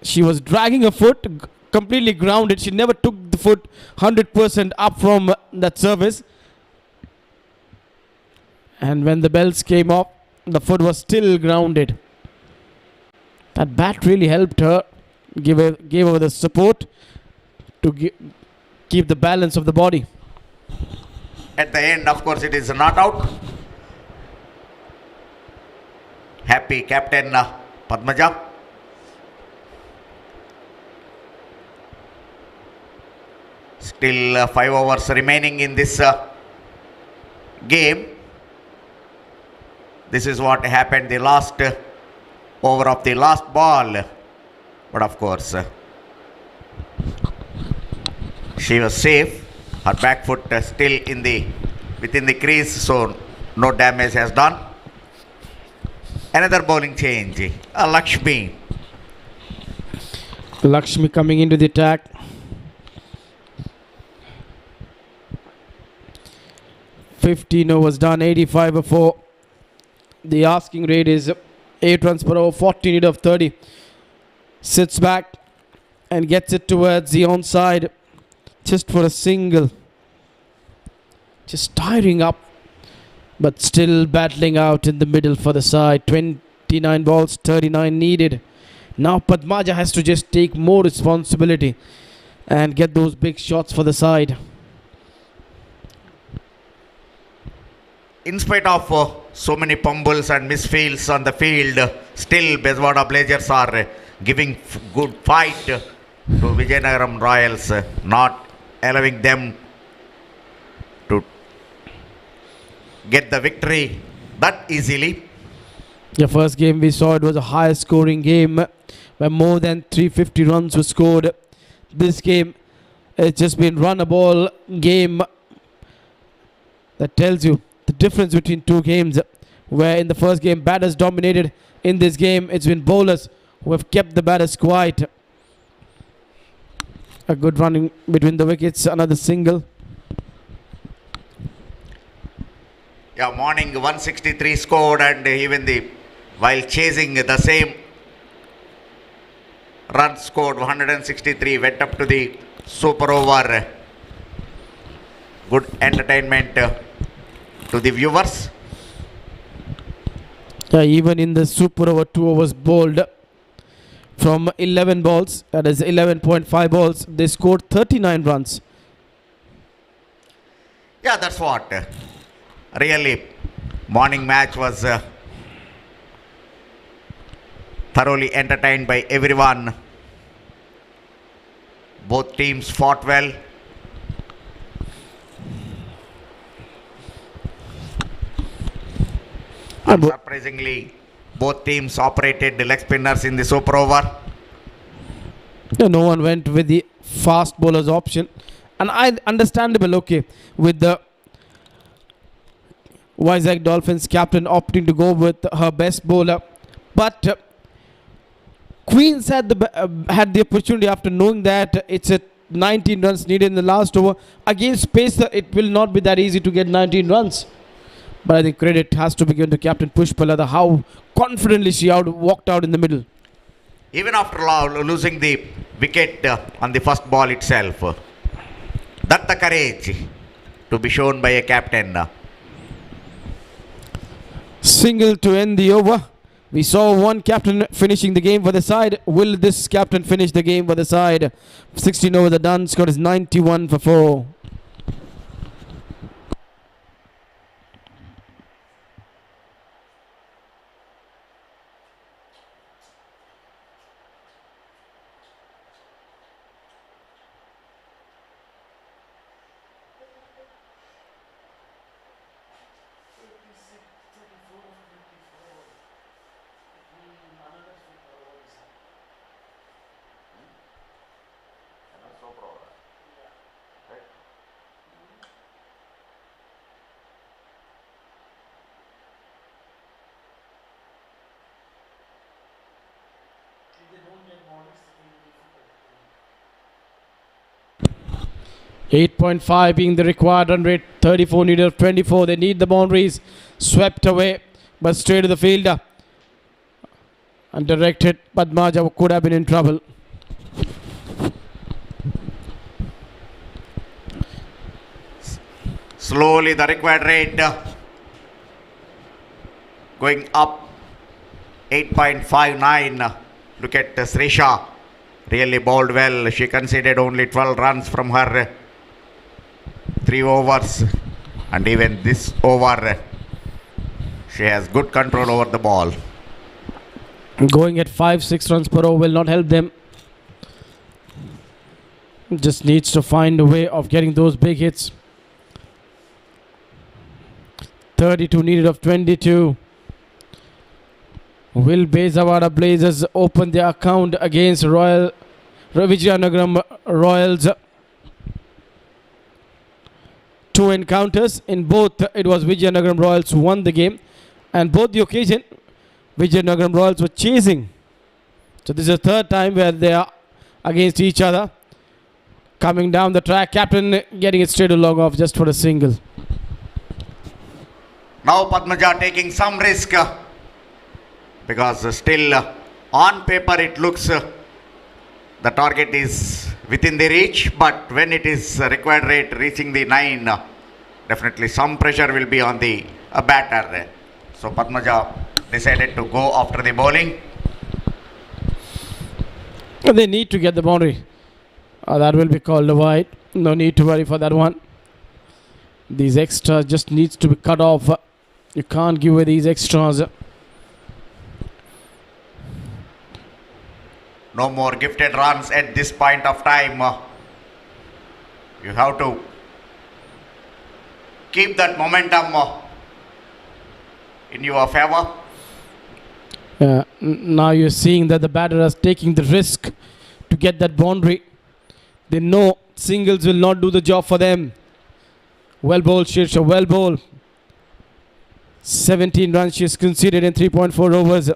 Speaker 1: She was dragging her foot, completely grounded. She never took the foot 100% up from that surface. And when the bells came off, the foot was still grounded. That bat really helped her, gave her the support to keep the balance of the body.
Speaker 8: At the end, of course, it is not out. Happy Captain Padmaja. Still 5 overs remaining in this game. This is what happened the last over of the last ball. But of course, she was safe. Her back foot still within the crease, so no damage has done. Another bowling change. Lakshmi.
Speaker 1: Lakshmi coming into the attack. $15 overs done, 85 before. The asking rate is 8 runs per over, 14 need of 30. Sits back and gets it towards the onside. Just for a single. Just tiring up, but still battling out in the middle for the side. 29 balls, 39 needed. Now Padmaja has to just take more responsibility and get those big shots for the side.
Speaker 8: In spite of so many fumbles and misfields on the field, still Bezawada-Blazers are giving good fight to Vizianagaram-Royals, not allowing them to get the victory that easily.
Speaker 1: The first game we saw, it was a high scoring game where more than 350 runs were scored. This game, it's just been run a ball game. That tells you the difference between two games, where in the first game batters dominated. In this game it's been bowlers who have kept the batters quiet. A good running between the wickets, another single.
Speaker 8: Yeah, morning 163 scored, and even while chasing the same run scored 163 went up to the super over. Good entertainment to the viewers.
Speaker 1: Yeah, even in the super over, 2 overs bowled from 11 balls, that is 11.5 balls, they scored 39 runs.
Speaker 8: Yeah, that's what. Really, morning match was thoroughly entertained by everyone. Both teams fought well. Unsurprisingly, both teams operated the leg spinners in the super over.
Speaker 1: No one went with the fast bowlers option, and understandable, okay, with the Vizag Dolphins captain opting to go with her best bowler, but Queens had the opportunity, after knowing that it's a 19 runs needed in the last over against pacer. It will not be that easy to get 19 runs. But I think credit has to be given to Captain Pushpalada, how confidently she walked out in the middle.
Speaker 8: Even after losing the wicket on the first ball itself, that's the courage to be shown by a captain.
Speaker 1: Single to end the over. We saw one captain finishing the game for the side. Will this captain finish the game for the side? 16 overs are done. Score is 91 for 4. .5 being the required run rate, 34 needed of 24. They need the boundaries. Swept away, but straight to the fielder. And directed, Padmaja could have been in trouble.
Speaker 8: Slowly the required rate going up, 8.59. Look at Srisha, really bowled well. She conceded only 12 runs from her 3 overs, and even this over she has good control over the ball.
Speaker 1: Going at 5-6 runs per over will not help them. Just needs to find a way of getting those big hits. 32 needed of 22. Will Bezawada-Blazers open their account against Vizianagaram Royals? Two encounters. In both, it was Vizianagaram Royals who won the game. And both the occasion, Vizianagaram Royals were chasing. So this is the third time where they are against each other. Coming down the track, captain getting it straight along off just for a single.
Speaker 8: Now Padmaja taking some risk because still on paper it looks the target is within the reach, but when it is required rate reaching the 9, definitely some pressure will be on the batter. So Padmaja decided to go after the bowling.
Speaker 1: They need to get the boundary. That will be called a wide. No need to worry for that one. These extras just needs to be cut off. You can't give away these extras.
Speaker 8: No more gifted runs at this point of time. You have to keep that momentum in your favor.
Speaker 1: Now you're seeing that the batter is taking the risk to get that boundary. They know singles will not do the job for them. Well bowled, Shirsha, well bowled. 17 runs she's conceded in 3.4 overs.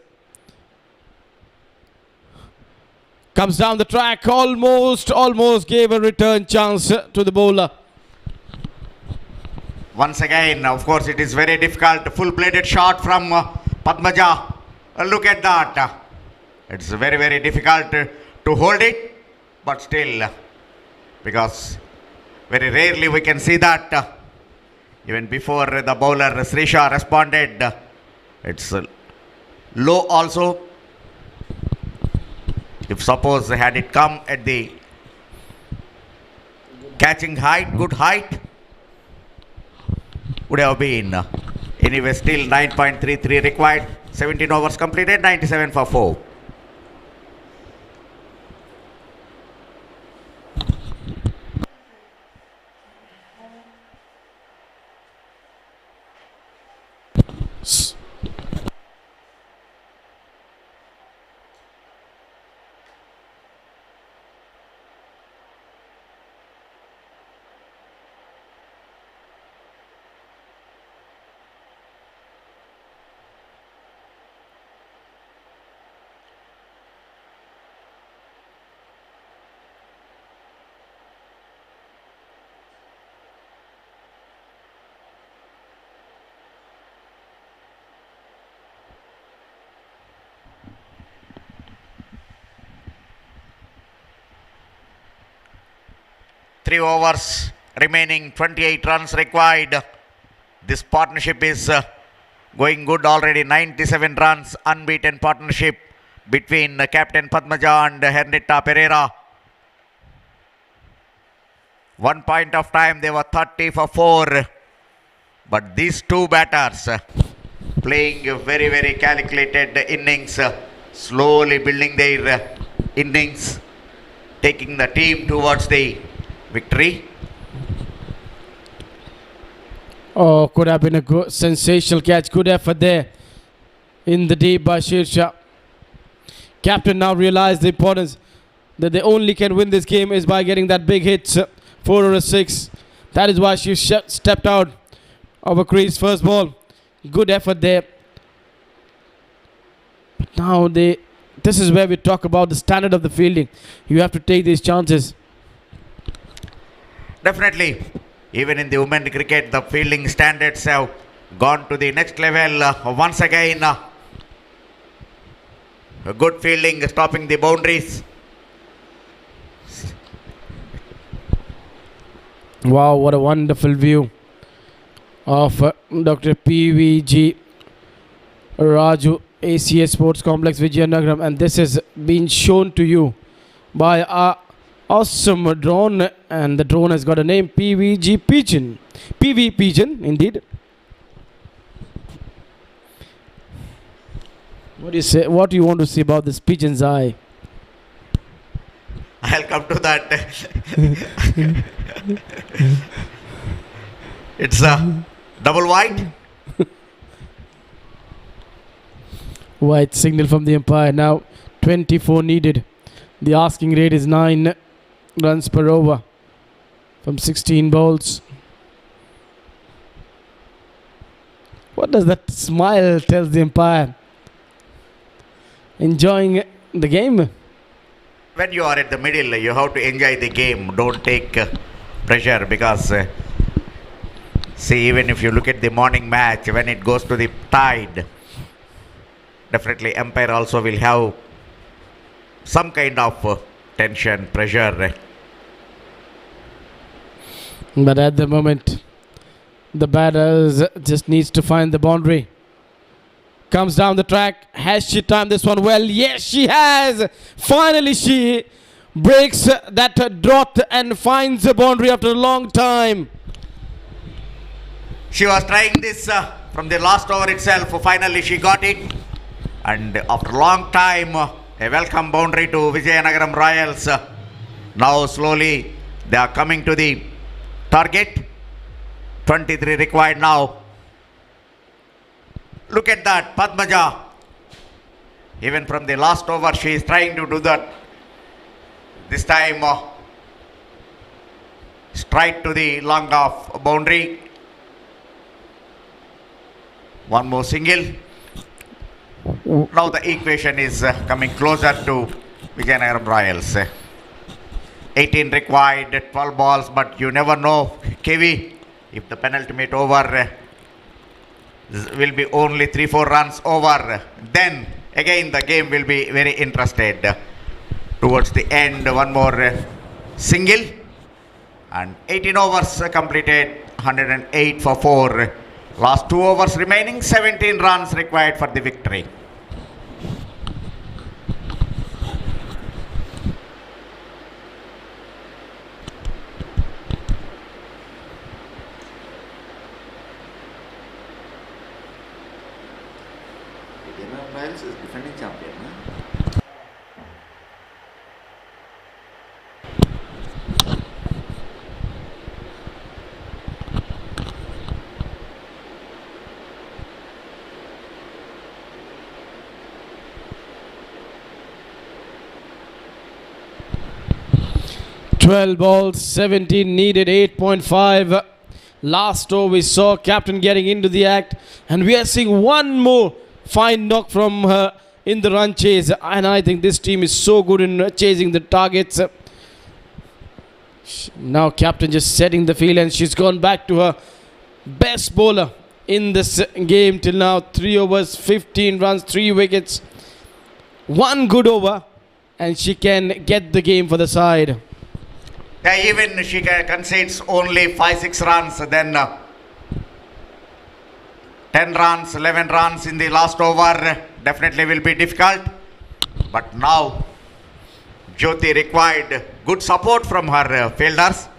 Speaker 1: Comes down the track, almost gave a return chance to the bowler.
Speaker 8: Once again, of course, it is very difficult. Full-bladed shot from Padmaja. Look at that. It's very, very difficult to hold it, but still, because very rarely we can see that. Even before the bowler Srisha responded, it's low also. If suppose had it come at the catching height, good height, would have been. Anyway, still 9.33 required. 17 overs completed, 97 for 4. Three overs remaining, 28 runs required. This partnership is going good already. 97 runs, unbeaten partnership between Captain Padmaja and Hernita Pereira. 1 point of time they were 30 for 4. But these two batters playing a very, very calculated innings, slowly building their innings, taking the team towards the victory.
Speaker 1: Oh, could have been a good, sensational catch. Good effort there in the deep by Shirsha. Captain now realized the importance that they only can win this game is by getting that big hit, 4 or a 6. That is why she stepped out of a crease first ball. Good effort there. But now this is where we talk about the standard of the fielding. You have to take these chances.
Speaker 8: Definitely, even in the women cricket, the fielding standards have gone to the next level. Once again, a good fielding, stopping the boundaries.
Speaker 1: Wow, what a wonderful view of Dr. PVG Raju ACS Sports Complex Vizianagaram, and this has been shown to you by our awesome drone, and the drone has got a name, PVG Pigeon. PV Pigeon, indeed. What do you say? What do you want to say about this pigeon's eye?
Speaker 8: I'll come to that. It's a double wide.
Speaker 1: White signal from the umpire. Now 24 needed. The asking rate is 9 runs per over from 16 balls. What does that smile tell the umpire? Enjoying the game.
Speaker 8: When you are at the middle, you have to enjoy the game. Don't take pressure because, see, even if you look at the morning match, when it goes to the tide, definitely umpire also will have some kind of tension, pressure.
Speaker 1: But at the moment, the batters just needs to find the boundary. Comes down the track. Has she timed this one well? Yes, she has. Finally, she breaks that drought and finds the boundary after a long time.
Speaker 8: She was trying this from the last over itself. Finally, she got it. And after a long time, a welcome boundary to Vizianagaram Royals. Now slowly they are coming to the target. 23 required now. Look at that, Padmaja. Even from the last over, she is trying to do that. This time, straight to the long off boundary. One more single. Now the equation is coming closer to Vizianagaram Royals. 18 required, 12 balls, but you never know, KV, if the penultimate over will be only 3-4 runs over, then again the game will be very interested. Towards the end, one more single, and 18 overs completed, 108 for 4. Last 2 overs remaining, 17 runs required for the victory. Royals is defending champion.
Speaker 1: 12 balls, 17 needed, 8.5. Last over we saw captain getting into the act, and we are seeing one more fine knock from her in the run chase, and I think this team is so good in chasing the targets. Now captain just setting the field, and she's gone back to her best bowler in this game till now. 3 overs, 15 runs, 3 wickets, 1 good over, and she can get the game for the side.
Speaker 8: Yeah, even she concedes only 5-6 runs, then 10 runs, 11 runs in the last over definitely will be difficult. But now Jyoti required good support from her fielders.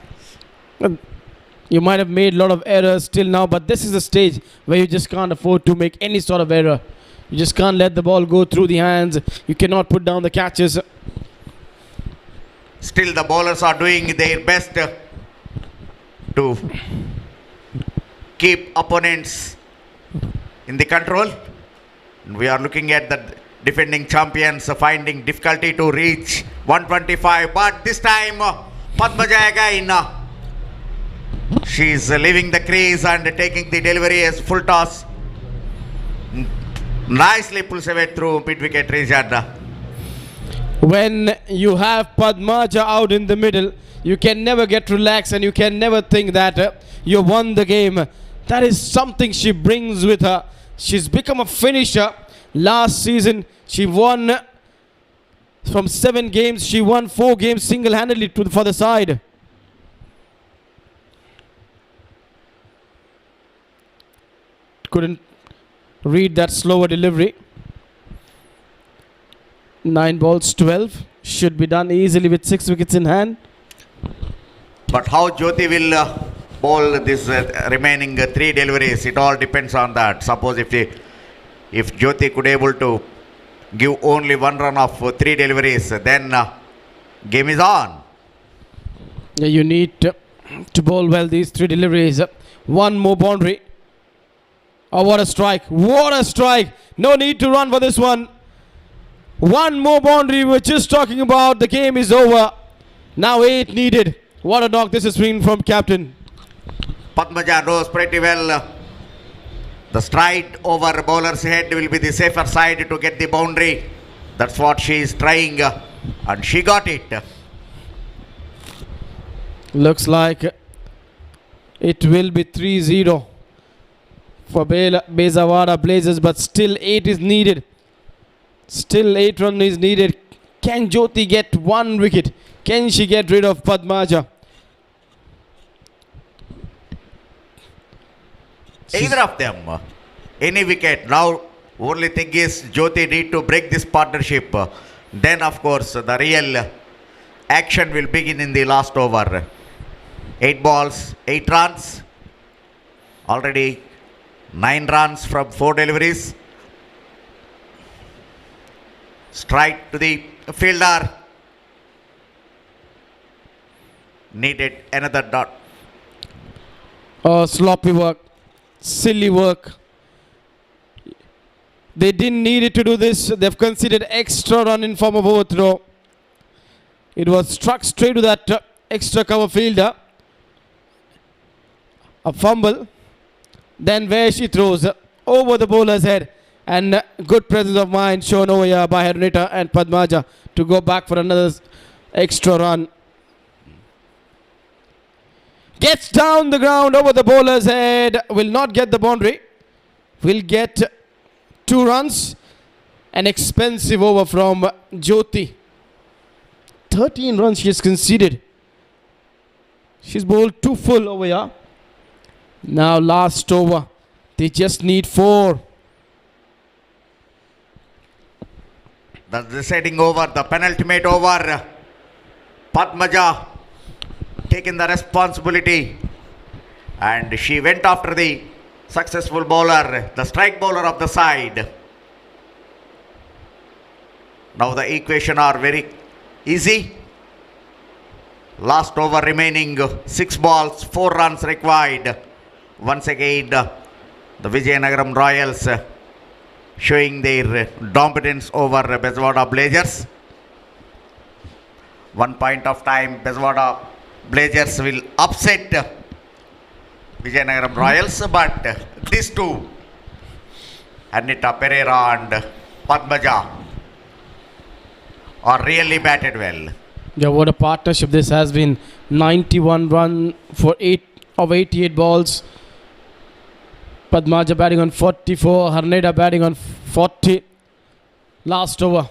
Speaker 1: You might have made a lot of errors till now, but this is a stage where you just can't afford to make any sort of error. You just can't let the ball go through the hands. You cannot put down the catches.
Speaker 8: Still the bowlers are doing their best to keep opponents in the control. We are looking at the defending champions finding difficulty to reach 125, but this time Padmaja again, she is leaving the crease and taking the delivery as full toss. Nicely pulls away through mid-wicket region.
Speaker 1: When you have Padmaja out in the middle, you can never get relaxed and you can never think that you won the game. That is something she brings with her. She's become a finisher. Last season, she won from 7 games. She won 4 games single-handedly for the side. Couldn't read that slower delivery. 9 balls, 12. Should be done easily with 6 wickets in hand.
Speaker 8: But how Jyoti will bowl this remaining 3 deliveries, it all depends on that. Suppose if Jyoti could able to give only 1 run of 3 deliveries, then game is on.
Speaker 1: Yeah, you need to bowl well these 3 deliveries. One more boundary. Oh, what a strike. What a strike. No need to run for this one. One more boundary. We're just talking about. The game is over. Now 8 needed. What a knock this has been from captain.
Speaker 8: Padmaja knows pretty well the stride over bowler's head will be the safer side to get the boundary. That's what she is trying, and she got it.
Speaker 1: Looks like it will be 3-0 for Bezawada-Blazers, but still 8 is needed. Still 8 runs is needed. Can Jyoti get 1 wicket? Can she get rid of Padmaja?
Speaker 8: Either of them, any wicket. Now only thing is Jyoti need to break this partnership. Then of course the real action will begin in the last over. 8 balls, 8 runs. Already 9 runs from 4 deliveries. Strike to the fielder. Needed another dot.
Speaker 1: Oh, sloppy work. Silly work. They didn't need it to do this. They've conceded extra run in form of overthrow. It was struck straight to that extra cover fielder. A fumble. Then where she throws over the bowler's head. And good presence of mind shown over here by Hernita and Padmaja to go back for another extra run. Gets down the ground over the bowler's head. Will not get the boundary. Will get 2 runs. An expensive over from Jyoti. 13 runs she has conceded. She's bowled 2 full over here. Now last over. They just need 4.
Speaker 8: The deciding over, the penultimate over. Padmaja taking the responsibility, and she went after the successful bowler, the strike bowler of the side. Now the equation are very easy. Last over remaining, 6 balls, 4 runs required. Once again the Vizianagaram Royals showing their dominance over Bezawada-Blazers. 1 point of time, Bezawada-Blazers will upset Vizianagaram Royals, but these two, Anita Pereira and Padmaja, are really batted well.
Speaker 1: Yeah, what a partnership this has been. 91 run for 8 of 88 balls. Padmaja batting on 44, Hernita batting on 40. Last over,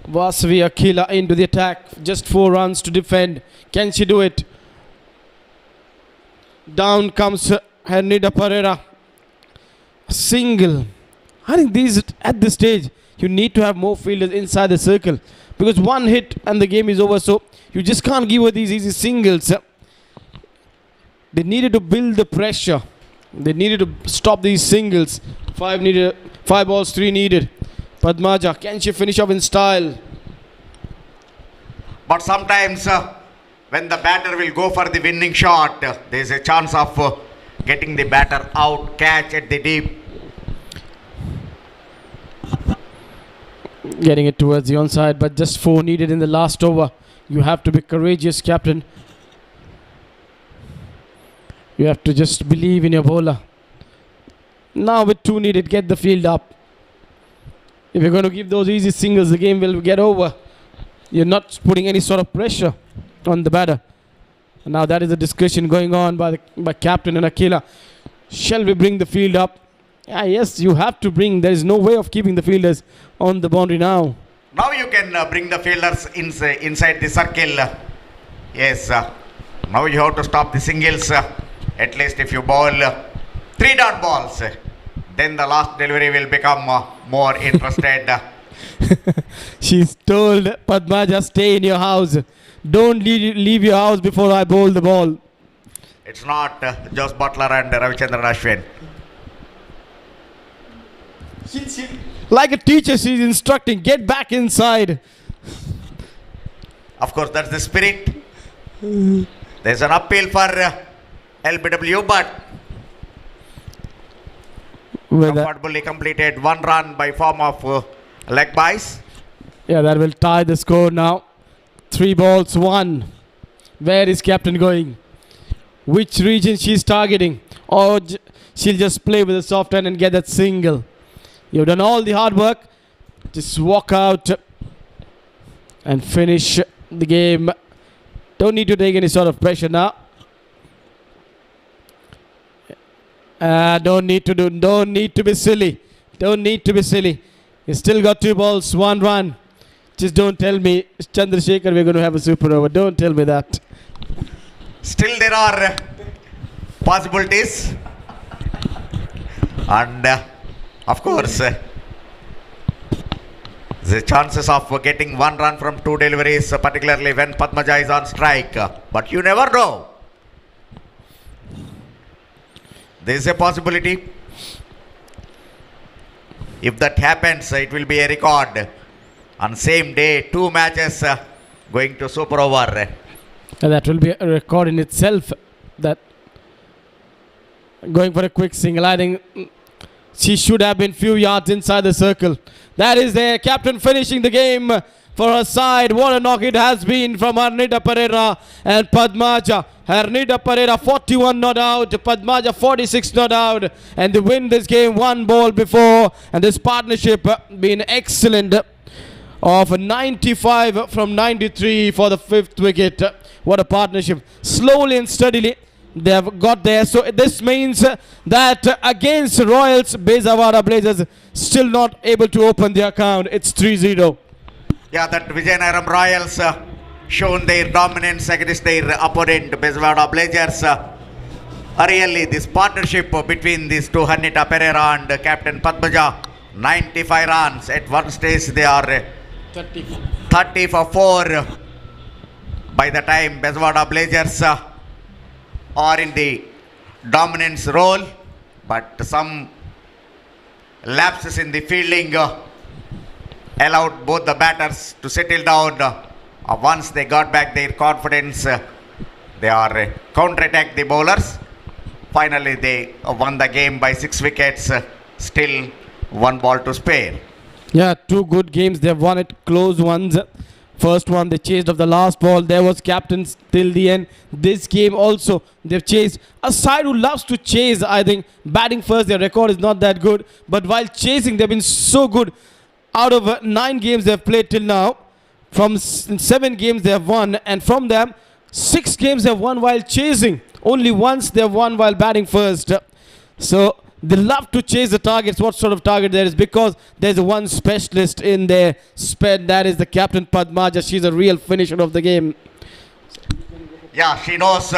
Speaker 1: Vasavi Akila into the attack. Just 4 runs to defend. Can she do it? Down comes Hernita Pereira. Single. I think these at this stage you need to have more fielders inside the circle, because 1 hit and the game is over. So you just can't give her these easy singles. They needed to build the pressure. They needed to stop these singles. 5 balls, 3 needed. Padmaja, can she finish off in style?
Speaker 8: But sometimes when the batter will go for the winning shot, there is a chance of getting the batter out, catch at the deep.
Speaker 1: Getting it towards the onside, but just 4 needed in the last over. You have to be courageous, captain. You have to just believe in your bowler. Now with 2 needed, get the field up. If you're going to give those easy singles, the game will get over. You're not putting any sort of pressure on the batter. And now that is a discussion going on by captain and Akila. Shall we bring the field up? Yes, you have to bring. There is no way of keeping the fielders on the boundary now.
Speaker 8: Now you can bring the fielders inside the circle. Yes, now you have to stop the singles. At least if you bowl 3 dot balls, then the last delivery will become more interested.
Speaker 1: She's told Padmaja, stay in your house. Don't leave your house before I bowl the ball.
Speaker 8: It's not Josh Butler and Ravichandran Ashwin.
Speaker 1: Like a teacher, she's instructing, get back inside.
Speaker 8: Of course, that's the spirit. There's an appeal for LBW, but comfortably completed 1 run by form of leg byes.
Speaker 1: Yeah, that will tie the score now. 3 balls, 1. Where is captain going? Which region she's targeting? Or she'll just play with a soft hand and get that single. You've done all the hard work. Just walk out and finish the game. Don't need to take any sort of pressure now. Don't need to be silly. Don't need to be silly. You still got 2 balls, 1 run. Just don't tell me, Chandrasekhar, we're going to have a super over. Don't tell me that.
Speaker 8: Still there are possibilities. And of course, the chances of getting 1 run from 2 deliveries, particularly when Padmaja is on strike. But you never know. There is a possibility. If that happens, it will be a record. On same day, 2 matches going to super over.
Speaker 1: And that will be a record in itself. That going for a quick single. I think she should have been few yards inside the circle. That is the captain finishing the game for her side. What a knock it has been from Arnida Pereira and Padmaja. Arnida Pereira 41 not out, Padmaja 46 not out, and they win this game 1 ball before. And this partnership been excellent. Of 95 from 93 for the 5th wicket. What a partnership. Slowly and steadily they have got there. So this means that against Royals-Bezawada-Blazers still not able to open the account. It's 3-0.
Speaker 8: Yeah, that Vizianagaram-Royals shown their dominance against their opponent Bezawada-Blazers. Really, this partnership between these two, Arnida Pereira and Captain Padmaja, 95 runs. At one stage they are 30 for 4. By the time Bezawada-Blazers are in the dominance role, but some lapses in the fielding allowed both the batters to settle down. Once they got back their confidence, they are counter-attack the bowlers. Finally, they won the game by 6 wickets. Still 1 ball to spare.
Speaker 1: Yeah, 2 good games. They've won it close ones. First one, they chased off the last ball. There was captains till the end. This game also, they've chased. A side who loves to chase, I think. Batting first, their record is not that good. But while chasing, they've been so good. Out of 9 games they've played till now, from 7 games they have won. And from them, 6 games they have won while chasing. Only once they have won while batting first. So they love to chase the targets. What sort of target there is? Because there's one specialist in their spread. That is the captain Padmaja. She's a real finisher of the game.
Speaker 8: Yeah, she knows.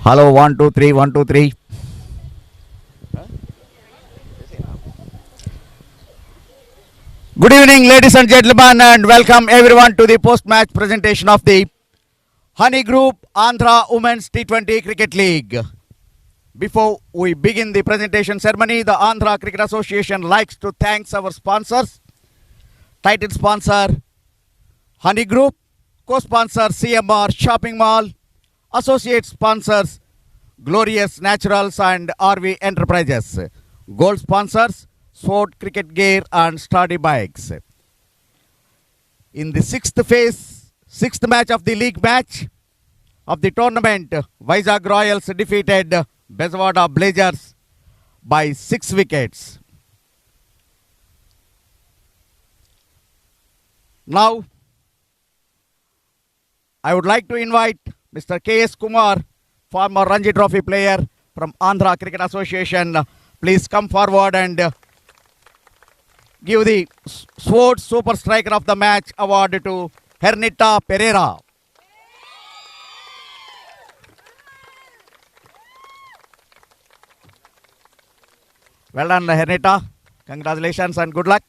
Speaker 8: Hello, 1, 2, 3, 1, 2, 3. Good evening, ladies and gentlemen, and welcome everyone to the post-match presentation of the Honey Group Andhra Women's T20 Cricket League. Before we begin the presentation ceremony, the Andhra Cricket Association likes to thank our sponsors. Title sponsor Honey Group, co-sponsor CMR Shopping Mall, associate sponsors Glorious Naturals and RV Enterprises, gold sponsors Sword Cricket Gear and Sturdy Bikes. In the sixth match of the league match of the tournament, Vizianagaram-Royals defeated Bezawada-Blazers by 6 wickets. Now, I would like to invite Mr. K.S. Kumar, former Ranji Trophy player from Andhra Cricket Association. Please come forward and give the Sword Super Striker of the Match award to Hernita Pereira. Well done, Hernita. Congratulations and good luck.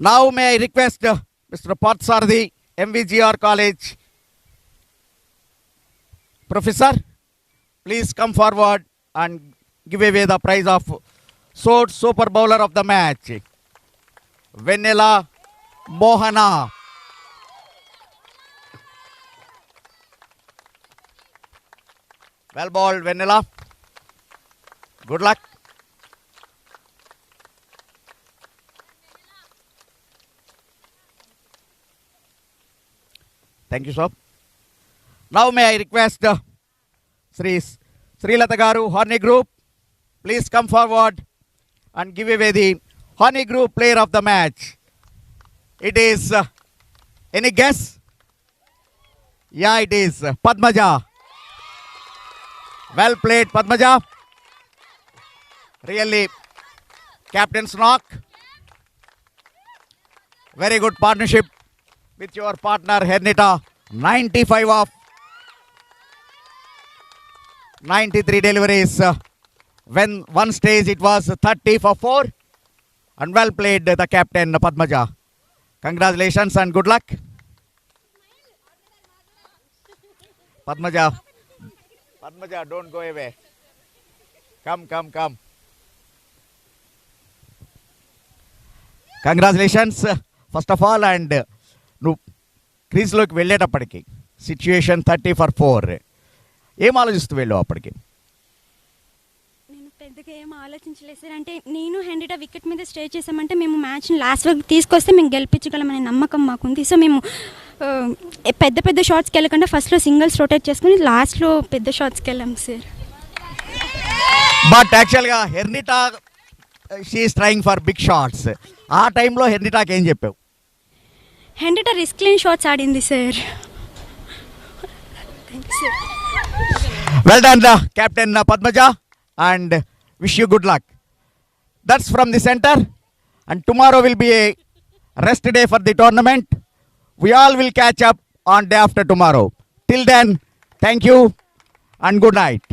Speaker 8: Now may I request Mr. Parthsarathi, MVGR College Professor, please come forward and give away the prize of Sword Super Bowler of the Match, Vanilla Mohana. Well bowled, Vanilla. Good luck. Thank you, sir. Now may I request Sri Lata Garu, Honey Group, please come forward and give away the Honey Group Player of the Match. It is, any guess? Yeah, it is Padmaja. Well played, Padmaja. Really, captain's knock. Very good partnership with your partner Hernita. 95 of 93 deliveries. When one stage it was 30 for 4. And well played the captain Padmaja. Congratulations and good luck. Padmaja, don't go away. Come. Congratulations first of all, and క్రీజ్లోకి వెళ్ళేటప్పటికి situation 30 for 4. ఏం ఆలోచిస్తూ వెళ్ళావు అప్పటికి?
Speaker 11: నేను పెద్దగా ఏం ఆలోచించలేదు sir. అంటే నేను హెన్రిటా వికెట్ మీద స్టే చేసామంటే మేము మ్యాచ్ని లాస్ట్ వరకు తీసుకొస్తే మేము గెలిపించగలమనే నమ్మకం మాకుంది. సో మేము పెద్ద షాట్స్కి వెళ్ళకుండా ఫస్ట్లో సింగిల్స్ రొటేట్ చేసుకుని లాస్ట్లో పెద్ద షాట్స్కి వెళ్ళాం సార్.
Speaker 8: బట్ యాక్చువల్గా హెర్నిటా she is trying for big shots. ఆ టైంలో హెర్నిటాకి ఏం చెప్పావు?
Speaker 11: హెన్రిటా రిస్క్ లేని షాట్స్ ఆడింది sir.
Speaker 8: Well done captain Padmaja and wish you good luck. That's from the center, and tomorrow will be a rest day for the tournament. We all will catch up on day after tomorrow. Till then, thank you and good night.